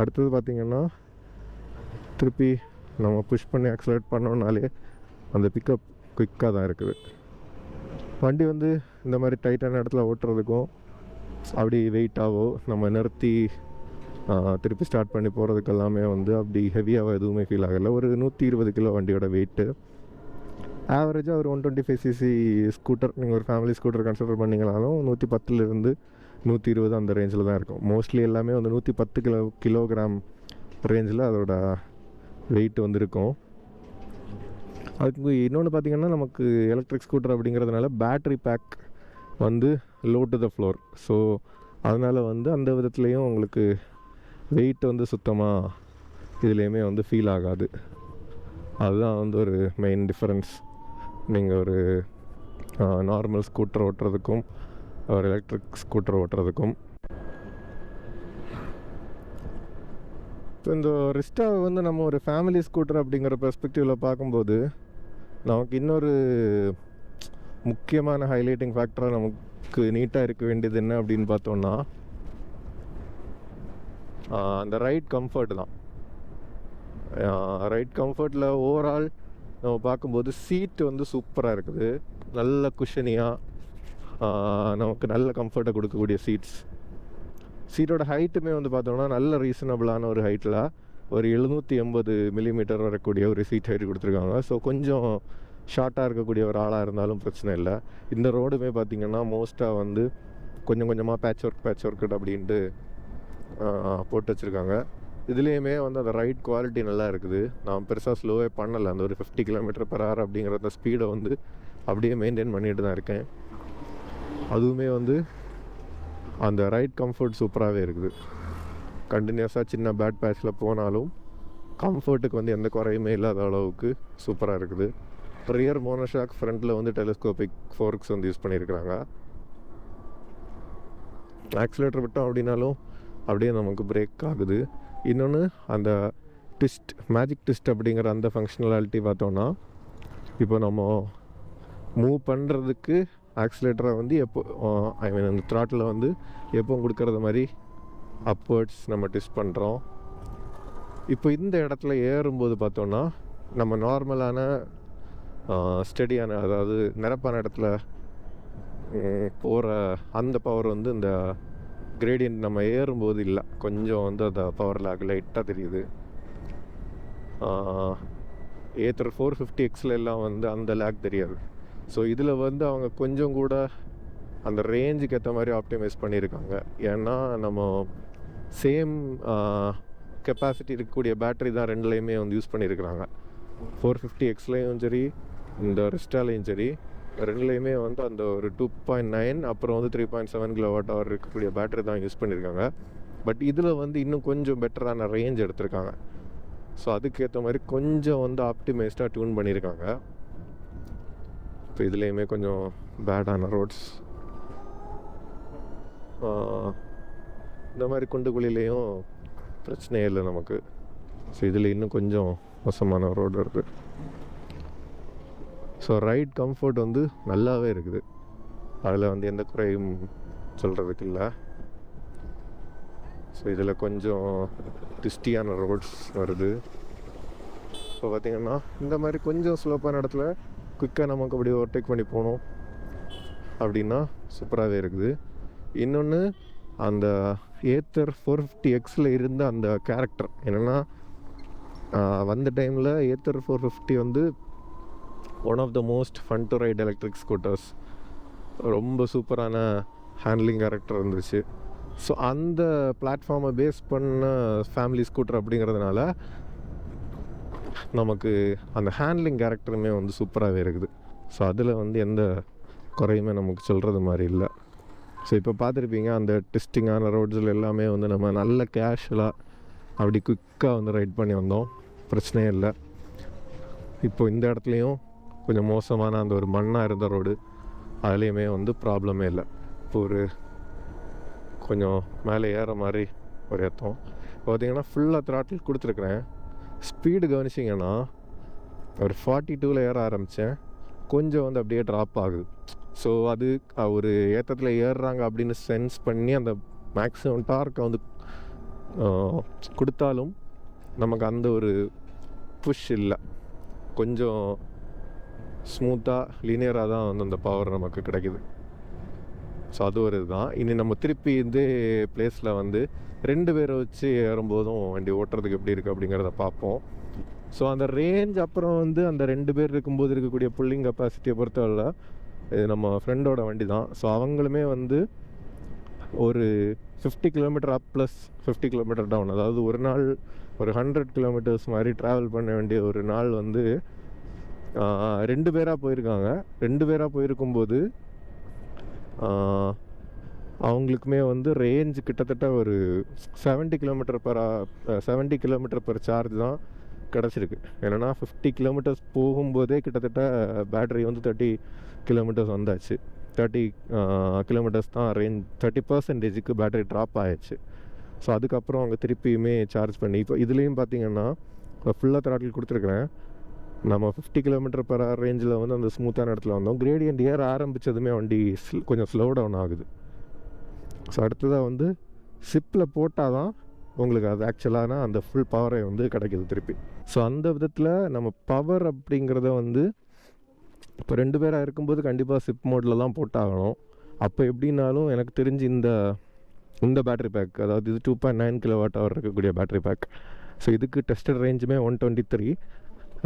அடுத்தது பார்த்திங்கன்னா திருப்பி நம்ம புஷ் பண்ணி ஆக்ஸலரேட் பண்ணோன்னாலே அந்த பிக்கப் குயிக்காக தான் இருக்குது. வண்டி வந்து இந்த மாதிரி டைட்டான இடத்துல ஓட்டுறதுக்கும் அப்படி வெயிட்டாகவோ நம்ம நிறுத்தி திருப்பி ஸ்டார்ட் பண்ணி போகிறதுக்கு எல்லாமே வந்து அப்படி ஹெவியாக எதுவுமே ஃபீல் ஆகலை. ஒரு 120 கிலோ வண்டியோட வெயிட்டு. ஆவரேஜாக ஒரு 125cc ஸ்கூட்டர் நீங்கள் ஒரு ஃபேமிலி ஸ்கூட்டர் கன்சிடர் பண்ணிங்கனாலும் 110 to 120 அந்த ரேஞ்சில் தான் இருக்கும். மோஸ்ட்லி எல்லாமே வந்து 110 கிலோகிராம் ரேஞ்சில் அதோட வெயிட் வந்து இருக்கும். அதுக்கு இன்னொன்று பார்த்திங்கன்னா நமக்கு எலக்ட்ரிக் ஸ்கூட்டர் அப்படிங்கிறதுனால பேட்ரி பேக் வந்து low to the floor. So அதனால் வந்து அந்த விதத்துலேயும் உங்களுக்கு வெயிட் வந்து சுத்தமாக இதுலேயுமே வந்து ஃபீல் ஆகாது. அதுதான் வந்து ஒரு மெயின் டிஃப்ரென்ஸ் நீங்கள் ஒரு நார்மல் ஸ்கூட்டர் ஓட்டுறதுக்கும் ஒரு எலக்ட்ரிக் ஸ்கூட்டர் ஓட்டுறதுக்கும். இப்போ இந்த ரிஸ்டாவை வந்து நம்ம ஒரு ஃபேமிலி ஸ்கூட்டர் அப்படிங்கிற பெர்ஸ்பெக்டிவில் பார்க்கும்போது நமக்கு இன்னொரு முக்கியமான ஹைலைட்டிங் ஃபேக்டராக நமக்கு நீட்டாக இருக்க வேண்டியது என்ன அப்படின்னு பார்த்தோன்னா அந்த ரைட் கம்ஃபர்ட் தான். ரைட் கம்ஃபர்ட்டில் ஓவரால் நம்ம பார்க்கும்போது சீட்டு வந்து சூப்பராக இருக்குது. நல்ல குஷனியாக நமக்கு நல்ல கம்ஃபர்ட்டை கொடுக்கக்கூடிய சீட்டோட ஹைட்டுமே வந்து பார்த்தோம்னா நல்ல ரீசனபிளான ஒரு ஹைட்டில் ஒரு 780 மில்லிமீட்டர் வரக்கூடிய ஒரு சீட் ஹைட் கொடுத்துருக்காங்க. ஸோ கொஞ்சம் ஷார்ட்டாக இருக்கக்கூடிய ஒரு ஆளாக இருந்தாலும் பிரச்சனை இல்லை. இந்த ரோடுமே பார்த்திங்கன்னா மோஸ்ட்டாக வந்து கொஞ்சம் கொஞ்சமாக பேட்ச் ஒர்க் அப்படின்ட்டு போட்டு வச்சுருக்காங்க. இதுலேயுமே வந்து அந்த ரைட் குவாலிட்டி நல்லா இருக்குது. நான் பெருசாக ஸ்லோவே பண்ணலை. அந்த ஒரு 50 km/h அப்படிங்கிற அந்த ஸ்பீடை வந்து அப்படியே மெயின்டைன் பண்ணிட்டு தான் இருக்கேன். அதுவுமே வந்து அந்த ரைட் கம்ஃபர்ட் சூப்பராகவே இருக்குது. கண்டினியூஸாக சின்ன பேட் பேட்சில் போனாலும் கம்ஃபர்ட்டுக்கு வந்து எந்த குறையுமே இல்லாத அளவுக்கு சூப்பராக இருக்குது. ரியர் மோனோஷாக், ஃப்ரண்ட்டில் வந்து டெலிஸ்கோபிக் ஃபோர்க்ஸ் வந்து யூஸ் பண்ணியிருக்கிறாங்க. ஆக்சிலேட்டர் விட்டோம் அப்படின்னாலும் அப்படியே நமக்கு பிரேக் ஆகுது. இன்னொன்று அந்த மேஜிக் ட்விஸ்ட் அப்படிங்கிற அந்த ஃபங்க்ஷனாலிட்டி பார்த்தோன்னா இப்போ நம்ம மூவ் பண்ணுறதுக்கு ஆக்சிலேட்டரை வந்து எப்போ ஐ மீன் அந்த த்ராட்டில் வந்து எப்போ கொடுக்கறது மாதிரி அப்வர்ட்ஸ் நம்ம ட்விஸ்ட் பண்ணுறோம். இப்போ இந்த இடத்துல ஏறும்போது பார்த்தோன்னா நம்ம நார்மலான ஸ்டெடியான, அதாவது நிரப்பான இடத்துல போகிற அந்த பவர் வந்து இந்த கிரேடியன்ட் நம்ம ஏறும்போது இல்லை, கொஞ்சம் வந்து அந்த பவர் லேக் லைட்டாக தெரியுது. ஏத்தர் 450Xல எல்லாம் வந்து அந்த லேக் தெரியாது. ஸோ இதில் வந்து அவங்க கொஞ்சம் கூட அந்த ரேஞ்சுக்கு ஏற்ற மாதிரி ஆப்டிமைஸ் பண்ணியிருக்காங்க. ஏன்னா நம்ம சேம் கெப்பாசிட்டி இருக்கக்கூடிய பேட்டரி தான் ரெண்டுலேயுமே வந்து யூஸ் பண்ணியிருக்கிறாங்க. 450Xலையும் சரி, இந்த ரிஸ்டாலையும் சரி, ரெண்டுலேயுமே வந்து அந்த ஒரு 2.9 அப்புறம் வந்து 3.7 kWh இருக்கக்கூடிய பேட்டரி தான் யூஸ் பண்ணியிருக்காங்க. பட் இதில் வந்து இன்னும் கொஞ்சம் பெட்டரான ரேஞ்ச் எடுத்திருக்காங்க. ஸோ அதுக்கேற்ற மாதிரி கொஞ்சம் வந்து ஆப்டிமைஸ்டாக டியூன் பண்ணியிருக்காங்க. இப்போ இதுலேயுமே கொஞ்சம் பேடான ரோட்ஸ், இந்த மாதிரி குண்டு குழிலையும் பிரச்சனையே இல்லை நமக்கு. ஸோ இதில் இன்னும் கொஞ்சம் மோசமான ரோடு இருக்குது. ஸோ ரைட் கம்ஃபர்ட் வந்து நல்லாவே இருக்குது, அதில் வந்து எந்த குறையும் சொல்கிறதுக்கு இல்லை. ஸோ இதில் கொஞ்சம் ட்விஸ்டியான ரோட்ஸ் வருது. இப்போ பார்த்திங்கன்னா இந்த மாதிரி கொஞ்சம் ஸ்லோப்பான இடத்துல குயிக்காக நமக்கு அப்படி ஓவர்டேக் பண்ணி போகணும் அப்படின்னா சூப்பராகவே இருக்குது. இன்னொன்று, அந்த ஏத்தர் 450Xல இருந்த அந்த கேரக்டர் என்னென்னா, வந்த டைமில் ஏத்தர் 450 வந்து one of the most fun to ride electric scooters, ரொம்ப சூப்பரான ஹேண்ட்லிங் கேரக்டர் இருந்துச்சு. ஸோ அந்த பிளாட்ஃபார்மை பேஸ் பண்ண ஃபேமிலி ஸ்கூட்டர் அப்படிங்கிறதுனால நமக்கு அந்த ஹேண்ட்லிங் கேரக்டருமே வந்து சூப்பராகவே இருக்குது. ஸோ அதில் வந்து எந்த குறையுமே நமக்கு சொல்கிறது மாதிரி இல்லை. ஸோ இப்போ பார்த்துருப்பீங்க, அந்த ட்விஸ்டிங்கான ரோட்ஸில் எல்லாமே வந்து நம்ம நல்ல கேஷுவலாக அப்படி குயிக்காக வந்து ரைட் பண்ணி வந்தோம், பிரச்சனையே இல்லை. இப்போ இந்த இடத்துலையும் கொஞ்சம் மோசமான அந்த ஒரு மண்ணாக இருந்த ரோடு, அதுலேயுமே வந்து ப்ராப்ளமே இல்லை. இப்போ ஒரு கொஞ்சம் மேலே ஏற மாதிரி ஒரு ஏற்றம் பார்த்திங்கன்னா ஃபுல்லாக த்ராட்டில் கொடுத்துருக்குறேன். ஸ்பீடு கவனிச்சிங்கன்னா ஒரு 42ல் ஏற ஆரம்பித்தேன், கொஞ்சம் வந்து அப்படியே ட்ராப் ஆகுது. ஸோ அது ஒரு ஏற்றத்தில் ஏறுறாங்க அப்படின்னு சென்ஸ் பண்ணி அந்த மேக்ஸிமம் டார்க்கை வந்து கொடுத்தாலும் நமக்கு அந்த ஒரு புஷ் இல்லை, கொஞ்சம் ஸ்மூத்தாக லீனியராக தான் வந்து அந்த பவர் நமக்கு கிடைக்குது. ஸோ அது ஒரு இதுதான். இனி நம்ம திருப்பி இந்த பிளேஸில் வந்து 2 பேரை வச்சு ஏறும்போதும் வண்டி ஓட்டுறதுக்கு எப்படி இருக்குது அப்படிங்கிறத பார்ப்போம். ஸோ அந்த ரேஞ்ச் அப்புறம் வந்து அந்த 2 பேர் இருக்கும்போது இருக்கக்கூடிய புல்லிங் கெப்பாசிட்டியை பொறுத்தவரை இது நம்ம ஃப்ரெண்டோட வண்டி தான். ஸோ அவங்களுமே வந்து ஒரு 50 km up plus 50 km down, அதாவது ஒரு நாள் ஒரு 100 km மாதிரி ட்ராவல் பண்ண வேண்டிய ஒரு நாள் வந்து 2 பேராக போயிருக்காங்க. 2 பேராக போயிருக்கும்போது அவங்களுக்குமே வந்து ரேஞ்ச் கிட்டத்தட்ட ஒரு 70 km per சார்ஜ் தான் கிடச்சிருக்கு. ஏன்னா 50 km போகும்போதே கிட்டத்தட்ட பேட்டரி வந்து 30 km வந்தாச்சு. 30 km தான் ரேஞ்ச், 30% பேட்டரி ட்ராப் ஆகிடுச்சு. ஸோ அதுக்கப்புறம் அவங்க திருப்பியுமே சார்ஜ் பண்ணி, இப்போ இதுலேயும் பார்த்திங்கன்னா ஃபுல்லாக த்ராட்டில் கொடுத்துருக்குறேன். நம்ம 50 km/h ரேஞ்சில் வந்து அந்த ஸ்மூத்தான இடத்துல வந்தோம். கிரேடியன்ட் ஏற ஆரம்பித்ததுமே வண்டி கொஞ்சம் ஸ்லோ டவுன் ஆகுது. ஸோ அடுத்ததாக வந்து சிப்பில் போட்டால் தான் உங்களுக்கு அது ஆக்சுவலான அந்த ஃபுல் பவரை வந்து கிடைக்கிது திருப்பி. ஸோ அந்த விதத்தில் நம்ம பவர் அப்படிங்கிறத வந்து இப்போ 2 பேராக இருக்கும்போது கண்டிப்பாக சிப் மோடில் தான் போட்டாகணும். அப்போ எப்படின்னாலும் எனக்கு தெரிஞ்சு இந்த பேட்ரி பேக், அதாவது இது 2.9 kWh இருக்கக்கூடிய பேட்ரி பேக். ஸோ இதுக்கு டெஸ்டட் ரேஞ்சுமே 123.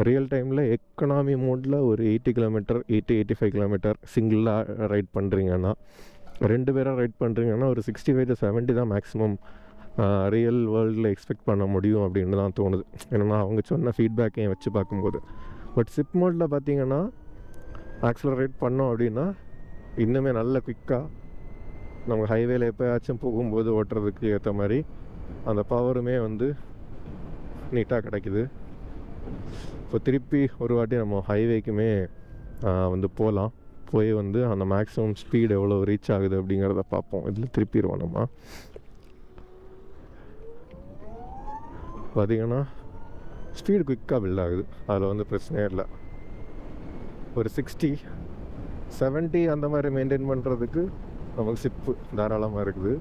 ரியல் டைமில் எக்கனாமி மோடில் ஒரு 80 km 80-85 km சிங்கிளாக ரைட் பண்ணுறீங்கன்னா, 2 பேராக ரைட் பண்ணுறீங்கன்னா ஒரு 65 to 70 தான் மேக்ஸிமம் ரியல் வேர்ல்டில் எக்ஸ்பெக்ட் பண்ண முடியும் அப்படின்னு தான் தோணுது. ஏன்னா அவங்க சொன்ன ஃபீட்பேக்கையும் வச்சு பார்க்கும்போது. பட் சிப் மோடில் பார்த்திங்கன்னா ஆக்ஸலரேட் பண்ணோம் அப்படின்னா இன்னுமே நல்ல குயிக்காக நம்ம ஹைவேல எப்போயாச்சும் போகும்போது ஓட்டுறதுக்கு ஏற்ற மாதிரி அந்த பவருமே வந்து நீட்டாக கிடைக்குது. இப்போ திருப்பி ஒரு வாட்டி நம்ம ஹைவேக்குமே வந்து போய் வந்து அந்த மேக்ஸிமம் ஸ்பீடு எவ்வளோ ரீச் ஆகுது அப்படிங்கிறத பார்ப்போம். இதில் திருப்பிடுவோம் நம்ம. பார்த்திங்கன்னா ஸ்பீடு குயிக்காக பில்ட் ஆகுது, அதில் வந்து பிரச்சனையே இல்லை. ஒரு 60 70 அந்த மாதிரி மெயின்டைன் பண்ணுறதுக்கு நமக்கு சிப்பு தாராளமாக இருக்குது.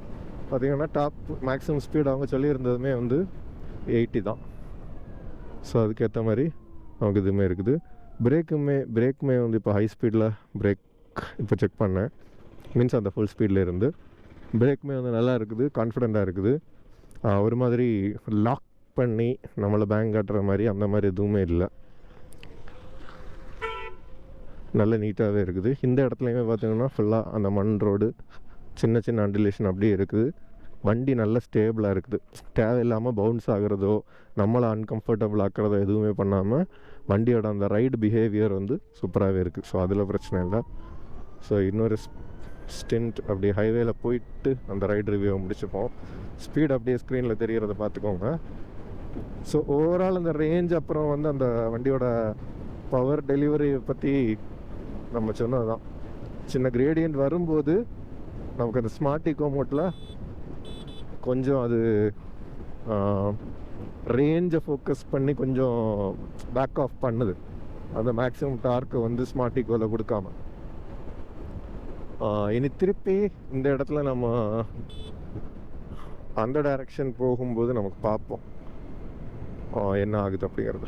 பார்த்திங்கன்னா டாப் மேக்ஸிமம் ஸ்பீட் அவங்க சொல்லியிருந்ததுமே வந்து 80 தான். ஸோ அதுக்கேற்ற மாதிரி நமக்கு இதுவுமே இருக்குது. பிரேக்குமே வந்து இப்போ ஹை ஸ்பீடில் பிரேக் இப்போ செக் பண்ணேன். மீன்ஸ் அந்த ஃபுல் ஸ்பீடில் இருந்து பிரேக்குமே வந்து நல்லா இருக்குது, கான்ஃபிடெண்ட்டாக இருக்குது. ஒரு மாதிரி லாக் பண்ணி நம்மளை பேங்க் காட்டுற மாதிரி அந்த மாதிரி எதுவுமே இல்லை, நல்ல நீட்டாகவே இருக்குது. இந்த இடத்துலையுமே பார்த்திங்கன்னா ஃபுல்லாக அந்த மண் ரோடு, சின்ன சின்ன அண்டிலேஷன் அப்படியே இருக்குது. வண்டி நல்ல ஸ்டேபிளாக இருக்குது. தேவையில்லாமல் பவுன்ஸ் ஆகிறதோ நம்மளை அன்கம்ஃபர்டபுள் ஆக்கிறதோ எதுவுமே பண்ணாமல் வண்டியோட அந்த ரைடு பிஹேவியர் வந்து சூப்பராகவே இருக்குது. ஸோ அதில் பிரச்சனை இல்லை. ஸோ இன்னொரு ஸ்டென்ட் அப்படியே ஹைவேல போயிட்டு அந்த ரைடு ரிவ்யூவை முடிச்சுப்போம். ஸ்பீட் அப்படியே ஸ்க்ரீனில் தெரிகிறத பார்த்துக்கோங்க. ஸோ ஓவரால் அந்த ரேஞ்ச், அப்புறம் வந்து அந்த வண்டியோட பவர் டெலிவரியை பற்றி நம்ம சொன்னது தான். சின்ன கிரேடியன்ட் வரும்போது நமக்கு அந்த ஸ்மார்ட் ஈகோ மோட்டில் கொஞ்சம் அது ரேஞ்சை ஃபோக்கஸ் பண்ணி கொஞ்சம் பேக் ஆஃப் பண்ணுது, அந்த மேக்ஸிமம் டார்க்கை வந்து ஸ்மார்ட் ஈகோவில் கொடுக்காம. இனி திருப்பி இந்த இடத்துல நம்ம அந்த டைரக்ஷன் போகும்போது நமக்கு பார்ப்போம் என்ன ஆகுது அப்படிங்கிறது.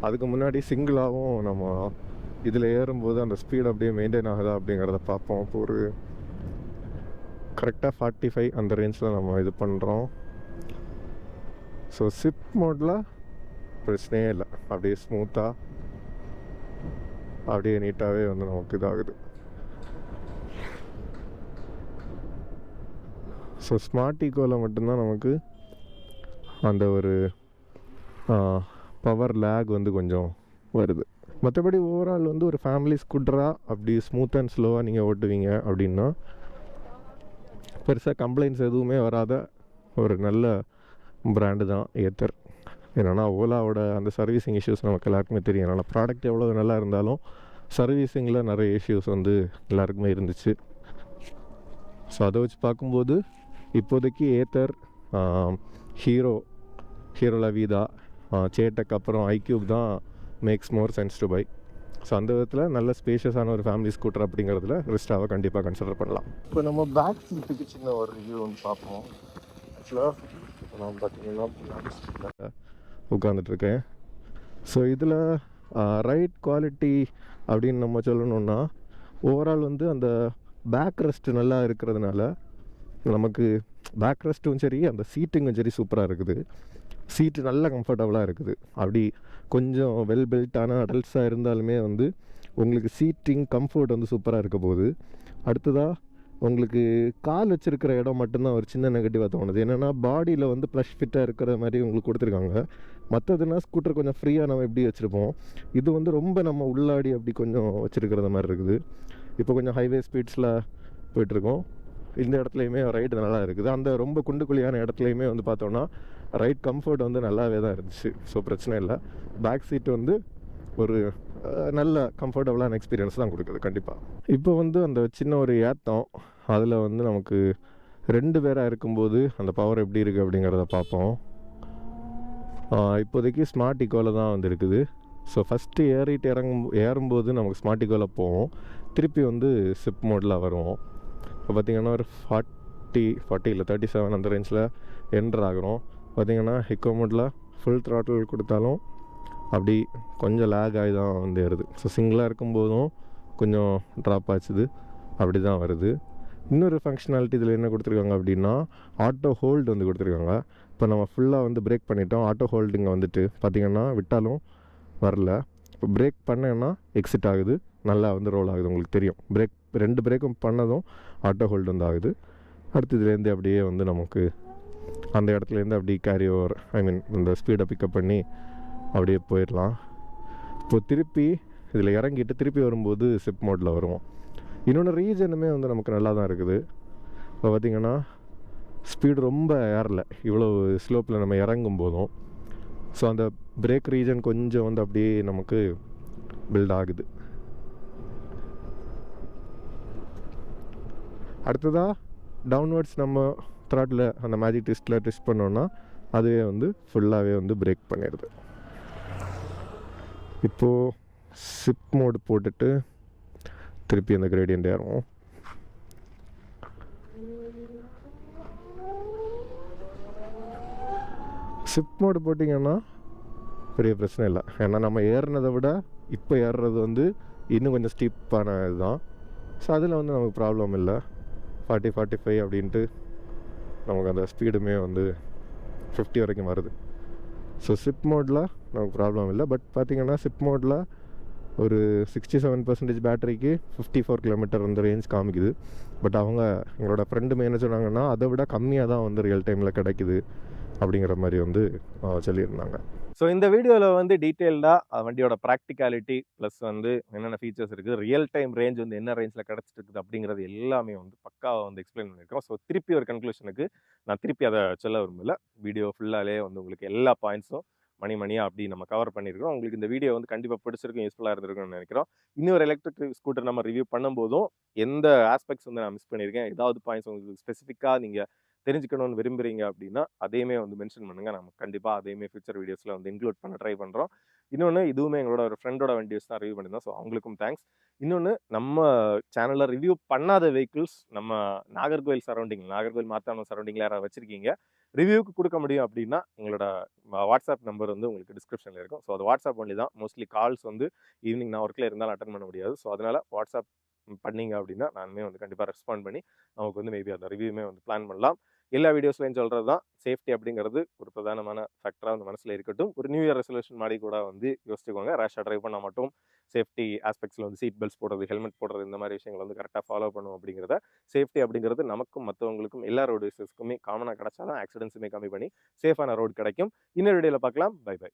அதுக்கு முன்னாடி சிங்கிளாகவும் நம்ம இதில் ஏறும்போது அந்த ஸ்பீட் அப்படியே மெயின்டைன் ஆகுதா அப்படிங்கிறத பார்ப்போம். இப்போ ஒரு கரெக்டாக 45 அந்த ரேஞ்சில் நம்ம இது பண்ணுறோம். ஸோ சிப் மோடில் பிரச்சனையே இல்லை, அப்படியே ஸ்மூத்தாக அப்படியே நீட்டாகவே வந்து நமக்கு இதாகுது. ஸோ ஸ்மார்ட் ஈகோவில் மட்டும்தான் நமக்கு அந்த ஒரு பவர் லேக் வந்து கொஞ்சம் வருது. மற்றபடி ஓவரால் வந்து ஒரு ஃபேமிலி ஸ்கூட்டராக அப்படி ஸ்மூத் அண்ட் ஸ்லோவாக நீங்கள் ஓட்டுவீங்க அப்படின்னா பெருசாக கம்ப்ளைண்ட்ஸ் எதுவுமே வராத ஒரு நல்ல பிராண்டு தான் ஏத்தர். என்னென்னா ஓலாவோட அந்த சர்வீசிங் இஷ்யூஸ் நமக்கு எல்லாருக்குமே தெரியும். ஏன்னா ப்ராடக்ட் எவ்வளோ நல்லா இருந்தாலும் சர்வீசிங்கில் நிறைய இஷ்யூஸ் வந்து எல்லாருக்குமே இருந்துச்சு. ஸோ அதை வச்சு பார்க்கும்போது இப்போதைக்கு ஏத்தர், ஹீரோல வீதா, சேட்டக், அப்புறம் ஐக்யூப் தான் makes more sense to buy. So அந்த விதத்தில் நல்ல ஸ்பேஷியஸான ஒரு ஃபேமிலி ஸ்கூட்டர் அப்படிங்கிறதுல ரிஸ்டாவை கண்டிப்பாக கன்சிடர் பண்ணலாம். இப்போ நம்ம பேக் சீட்டுக்கு சின்ன ஒரு ரிவ்யூ வந்து பார்ப்போம். ஆக்சுவலாக நான் பார்த்தீங்கன்னா உட்காந்துட்ருக்கேன். ஸோ இதில் ரைட் குவாலிட்டி அப்படின்னு நம்ம சொல்லணுன்னா ஓவரால் வந்து அந்த பேக் ரெஸ்ட்டு நல்லா இருக்கிறதுனால நமக்கு பேக் ரெஸ்ட்டும் சரி, அந்த சீட்டுங்கும் சரி சூப்பராக இருக்குது. சீட்டு நல்ல கம்ஃபர்டபுளாக இருக்குது. அப்படி கொஞ்சம் வெல் பில்ட்டான அடல்ட்ஸாக இருந்தாலுமே வந்து உங்களுக்கு சீட்டிங் கம்ஃபர்ட் வந்து சூப்பராக இருக்க போகுது. அடுத்ததாக உங்களுக்கு கால் வச்சுருக்கிற இடம் மட்டும்தான் ஒரு சின்ன நெகட்டிவாக தோணுது. என்னென்னா பாடியில் வந்து ப்ளஷ் ஃபிட்டாக இருக்கிற மாதிரி உங்களுக்கு கொடுத்துருக்காங்க. மற்றதுனா ஸ்கூட்டர் கொஞ்சம் ஃப்ரீயாக நம்ம எப்படி வச்சுருப்போம், இது வந்து ரொம்ப நம்ம உள்ளாடி அப்படி கொஞ்சம் வச்சுருக்கிறது மாதிரி இருக்குது. இப்போ கொஞ்சம் ஹைவே ஸ்பீட்ஸில் போயிட்டுருக்கோம். இந்த இடத்துலையுமே ரைடு நல்லா இருக்குது. அந்த ரொம்ப குண்டுக்குழியான இடத்துலையுமே வந்து பார்த்தோன்னா ரைட் கம்ஃபர்ட் வந்து நல்லாவே தான் இருந்துச்சு. ஸோ பிரச்சனை இல்லை. பேக் சீட்டு வந்து ஒரு நல்ல கம்ஃபர்டபுளான எக்ஸ்பீரியன்ஸ் தான் கொடுக்குது கண்டிப்பாக. இப்போ வந்து அந்த சின்ன ஒரு ஏத்தம், அதில் வந்து நமக்கு 2 பேராக இருக்கும்போது அந்த பவர் எப்படி இருக்குது அப்படிங்கிறத பார்ப்போம். இப்போதைக்கு ஸ்மார்ட் ஈகோவில் தான் வந்து இருக்குது. ஸோ ஃபஸ்ட்டு ஏறும்போது நமக்கு ஸ்மார்ட் ஈகோவில் போவோம், திருப்பி வந்து சிப் மோடில் வருவோம். இப்போ பார்த்திங்கன்னா ஒரு 40 இல்லை 37 அந்த ரேஞ்சில் என்டர் ஆகிறோம். பார்த்திங்கன்னா ஹிக்கோ மோடில் ஃபுல் த்ராட்டில் கொடுத்தாலும் அப்படி கொஞ்சம் லேக் ஆகி தான் வந்து ஏறுது. ஸோ சிங்கிளாக இருக்கும்போதும் கொஞ்சம் ட்ராப் ஆச்சுது, அப்படி தான் வருது. இன்னொரு ஃபங்க்ஷனாலிட்டி இதில் என்ன கொடுத்துருக்காங்க அப்படின்னா ஆட்டோ ஹோல்டு வந்து கொடுத்துருக்காங்க. இப்போ நம்ம ஃபுல்லாக வந்து பிரேக் பண்ணிட்டோம், ஆட்டோ ஹோல்டுங்க வந்துட்டு பார்த்திங்கன்னா விட்டாலும் வரல. இப்போ பிரேக் பண்ணேன்னா எக்ஸிட் ஆகுது, நல்லா வந்து ரோல் ஆகுது. உங்களுக்கு தெரியும், 2 பிரேக்கும் பண்ணதும் ஆட்டோ ஹோல்டு வந்து ஆகுது. அடுத்து இதுலேருந்து அப்படியே வந்து நமக்கு அந்த இடத்துலேருந்து அப்படியே கேரி ஓவர், இந்த ஸ்பீடை பிக்கப் பண்ணி அப்படியே போயிடலாம். இப்போ திருப்பி இதில் இறங்கிட்டு திருப்பி வரும்போது சிப் மோடில் வருவோம். இன்னொன்று ரீஜனுமே வந்து நமக்கு நல்லா தான் இருக்குது. இப்போ பார்த்திங்கன்னா ஸ்பீடு ரொம்ப ஏறலை, இவ்வளோ ஸ்லோப்பில் நம்ம இறங்கும் போதும். ஸோ அந்த பிரேக் ரீஜன் கொஞ்சம் வந்து அப்படியே நமக்கு பில்ட் ஆகுது. அடுத்ததாக டவுன்வர்ட்ஸ் நம்ம த்ராட்டில் அந்த மேஜிக் ட்விஸ்ட் பண்ணோன்னா அதுவே வந்து ஃபுல்லாகவே வந்து பிரேக் பண்ணிடுது. இப்போது சிப் மோடு போட்டுட்டு திருப்பி அந்த கிரேடியன்ட் ஏறுவோம். ஷிப் மோடு போட்டிங்கன்னா பெரிய பிரச்சனை இல்லை. ஏன்னா நம்ம ஏறினதை விட இப்போ ஏறுறது வந்து இன்னும் கொஞ்சம் ஸ்டீப்பான இதுதான். ஸோ அதில் வந்து நமக்கு ப்ராப்ளம் இல்லை. 40-45 அப்படின்ட்டு நமக்கு அந்த ஸ்பீடுமே வந்து 50 வரைக்கும் வருது. ஸோ ஷிப் மோடில் நமக்கு ப்ராப்ளம் இல்லை. பட் பார்த்திங்கன்னா ஷிப் மோடில் ஒரு 67% பேட்டரிக்கு 54 கிலோமீட்டர் வந்து ரேஞ்ச் காமிக்குது. பட் அவங்க எங்களோட ஃப்ரெண்டுமே என்ன சொன்னாங்கன்னா அதை விட கம்மியாக தான் வந்து ரியல் டைமில் கிடைக்குது அப்படிங்கிற மாதிரி வந்து சொல்லியிருந்தாங்க. ஸோ இந்த வீடியோவில் வந்து டீட்டெயில்டாக வண்டியோட ப்ராக்டிகாலிட்டி ப்ளஸ் வந்து என்னென்ன ஃபீச்சர்ஸ் இருக்குது, ரியல் டைம் ரேஞ்ச் வந்து என்ன ரேஞ்சில் கிடச்சிட்டு இருக்குது அப்படிங்கிறது எல்லாமே வந்து பக்காவாக வந்து எக்ஸ்பிளைன் பண்ணியிருக்கோம். ஸோ திருப்பி ஒரு கன்க்ளூஷனுக்கு நான் திருப்பி அதை சொல்ல விரும்பல. வீடியோ ஃபுல்லாலே வந்து உங்களுக்கு எல்லா பாயிண்ட்ஸும் மணியாக அப்படி நம்ம கவர் பண்ணியிருக்கோம். உங்களுக்கு இந்த வீடியோ வந்து கண்டிப்பாக பிடிச்சிருக்கும், யூஸ்ஃபுல்லாக இருந்திருக்கும்னு நினைக்கிறோம். இன்னொரு எலக்ட்ரிக் ஸ்கூட்டர் நம்ம ரிவ்யூ பண்ணும்போதும் எந்த ஆஸ்பெக்ட்ஸ் வந்து நான் மிஸ் பண்ணியிருக்கேன், ஏதாவது பாயிண்ட்ஸ் உங்களுக்கு ஸ்பெசிஃபிக்காக நீங்கள் தெரிஞ்சுக்கணும்னு விரும்புறீங்க அப்படின்னா அதையுமே வந்து மென்ஷன் பண்ணுங்க. நம்ம கண்டிப்பாக அதையுமே ஃபியூச்சர் வீடியோஸில் வந்து இன்க்ளூட் பண்ண ட்ரை பண்ணுறோம். இன்னொன்று, இதுவுமே எங்களோட ஒரு ஃப்ரெண்டோட வண்டிஸ் தான் ரிவ்யூ பண்ணியிருந்தோம். ஸோ அவங்களுக்கும் தேங்க்ஸ். இன்னொன்று, நம்ம சேனலில் ரிவ்யூ பண்ணாத வெஹிக்கிள்ஸ் நம்ம நாகர்கோவில் மார்த்தாண்டம் சரௌண்டிங்கில் யாராவது வச்சிருக்கீங்க, ரிவ்யூக்கு கொடுக்க முடியும் அப்படின்னா எங்களோட வாட்ஸ்அப் நம்பர் வந்து உங்களுக்கு டிஸ்கிரிப்ஷனில் இருக்கும். ஸோ அது வாட்ஸ்அப் ஒன்லி தான். மோஸ்ட்லி கால்ஸ் வந்து ஈவினிங் நான் ஒர்க்கில் இருந்தாலும் அட்டன் பண்ண முடியாது. ஸோ அதனால் வாட்ஸ்அப் பண்ணீங்க அப்படின்னா நானுமே வந்து கண்டிப்பாக ரெஸ்பாண்ட் பண்ணி நமக்கு வந்து மேபி அந்த ரிவ்யூமே வந்து பிளான் பண்ணலாம். எல்லா வீடியோஸ்லையும் சொல்கிறது தான், சேஃப்டி அப்படிங்கிறது ஒரு பிரதானமான ஃபேக்டராக வந்து மனசில் இருக்கட்டும். ஒரு நியூ இயர் ரெசல்யூஷன் மாதிரி கூட வந்து யோசிச்சுக்கோங்க. ரேஷாக ட்ரைவ் பண்ணால் மட்டும் சேஃப்டி ஆஸ்பெக்ட்ஸில் வந்து சீட் பெல்ட்ஸ் போடுறது, ஹெல்மெட் போடுறது, இந்த மாதிரி விஷயங்கள் வந்து கரெக்டாக ஃபாலோ பண்ணும் அப்படிங்கிறத. சேஃப்டி அப்படிங்கிறது நமக்கும் மற்றவங்களுக்கும் எல்லா ரோடு யூசர்ஸ்க்குமே காமனாக கிடச்சா தான் ஆக்சிடென்ட்ஸுமே கம்மி பண்ணி சேஃபான ரோடு கிடைக்கும். இன்னொரு வீடியோவில் பார்க்கலாம். Bye by.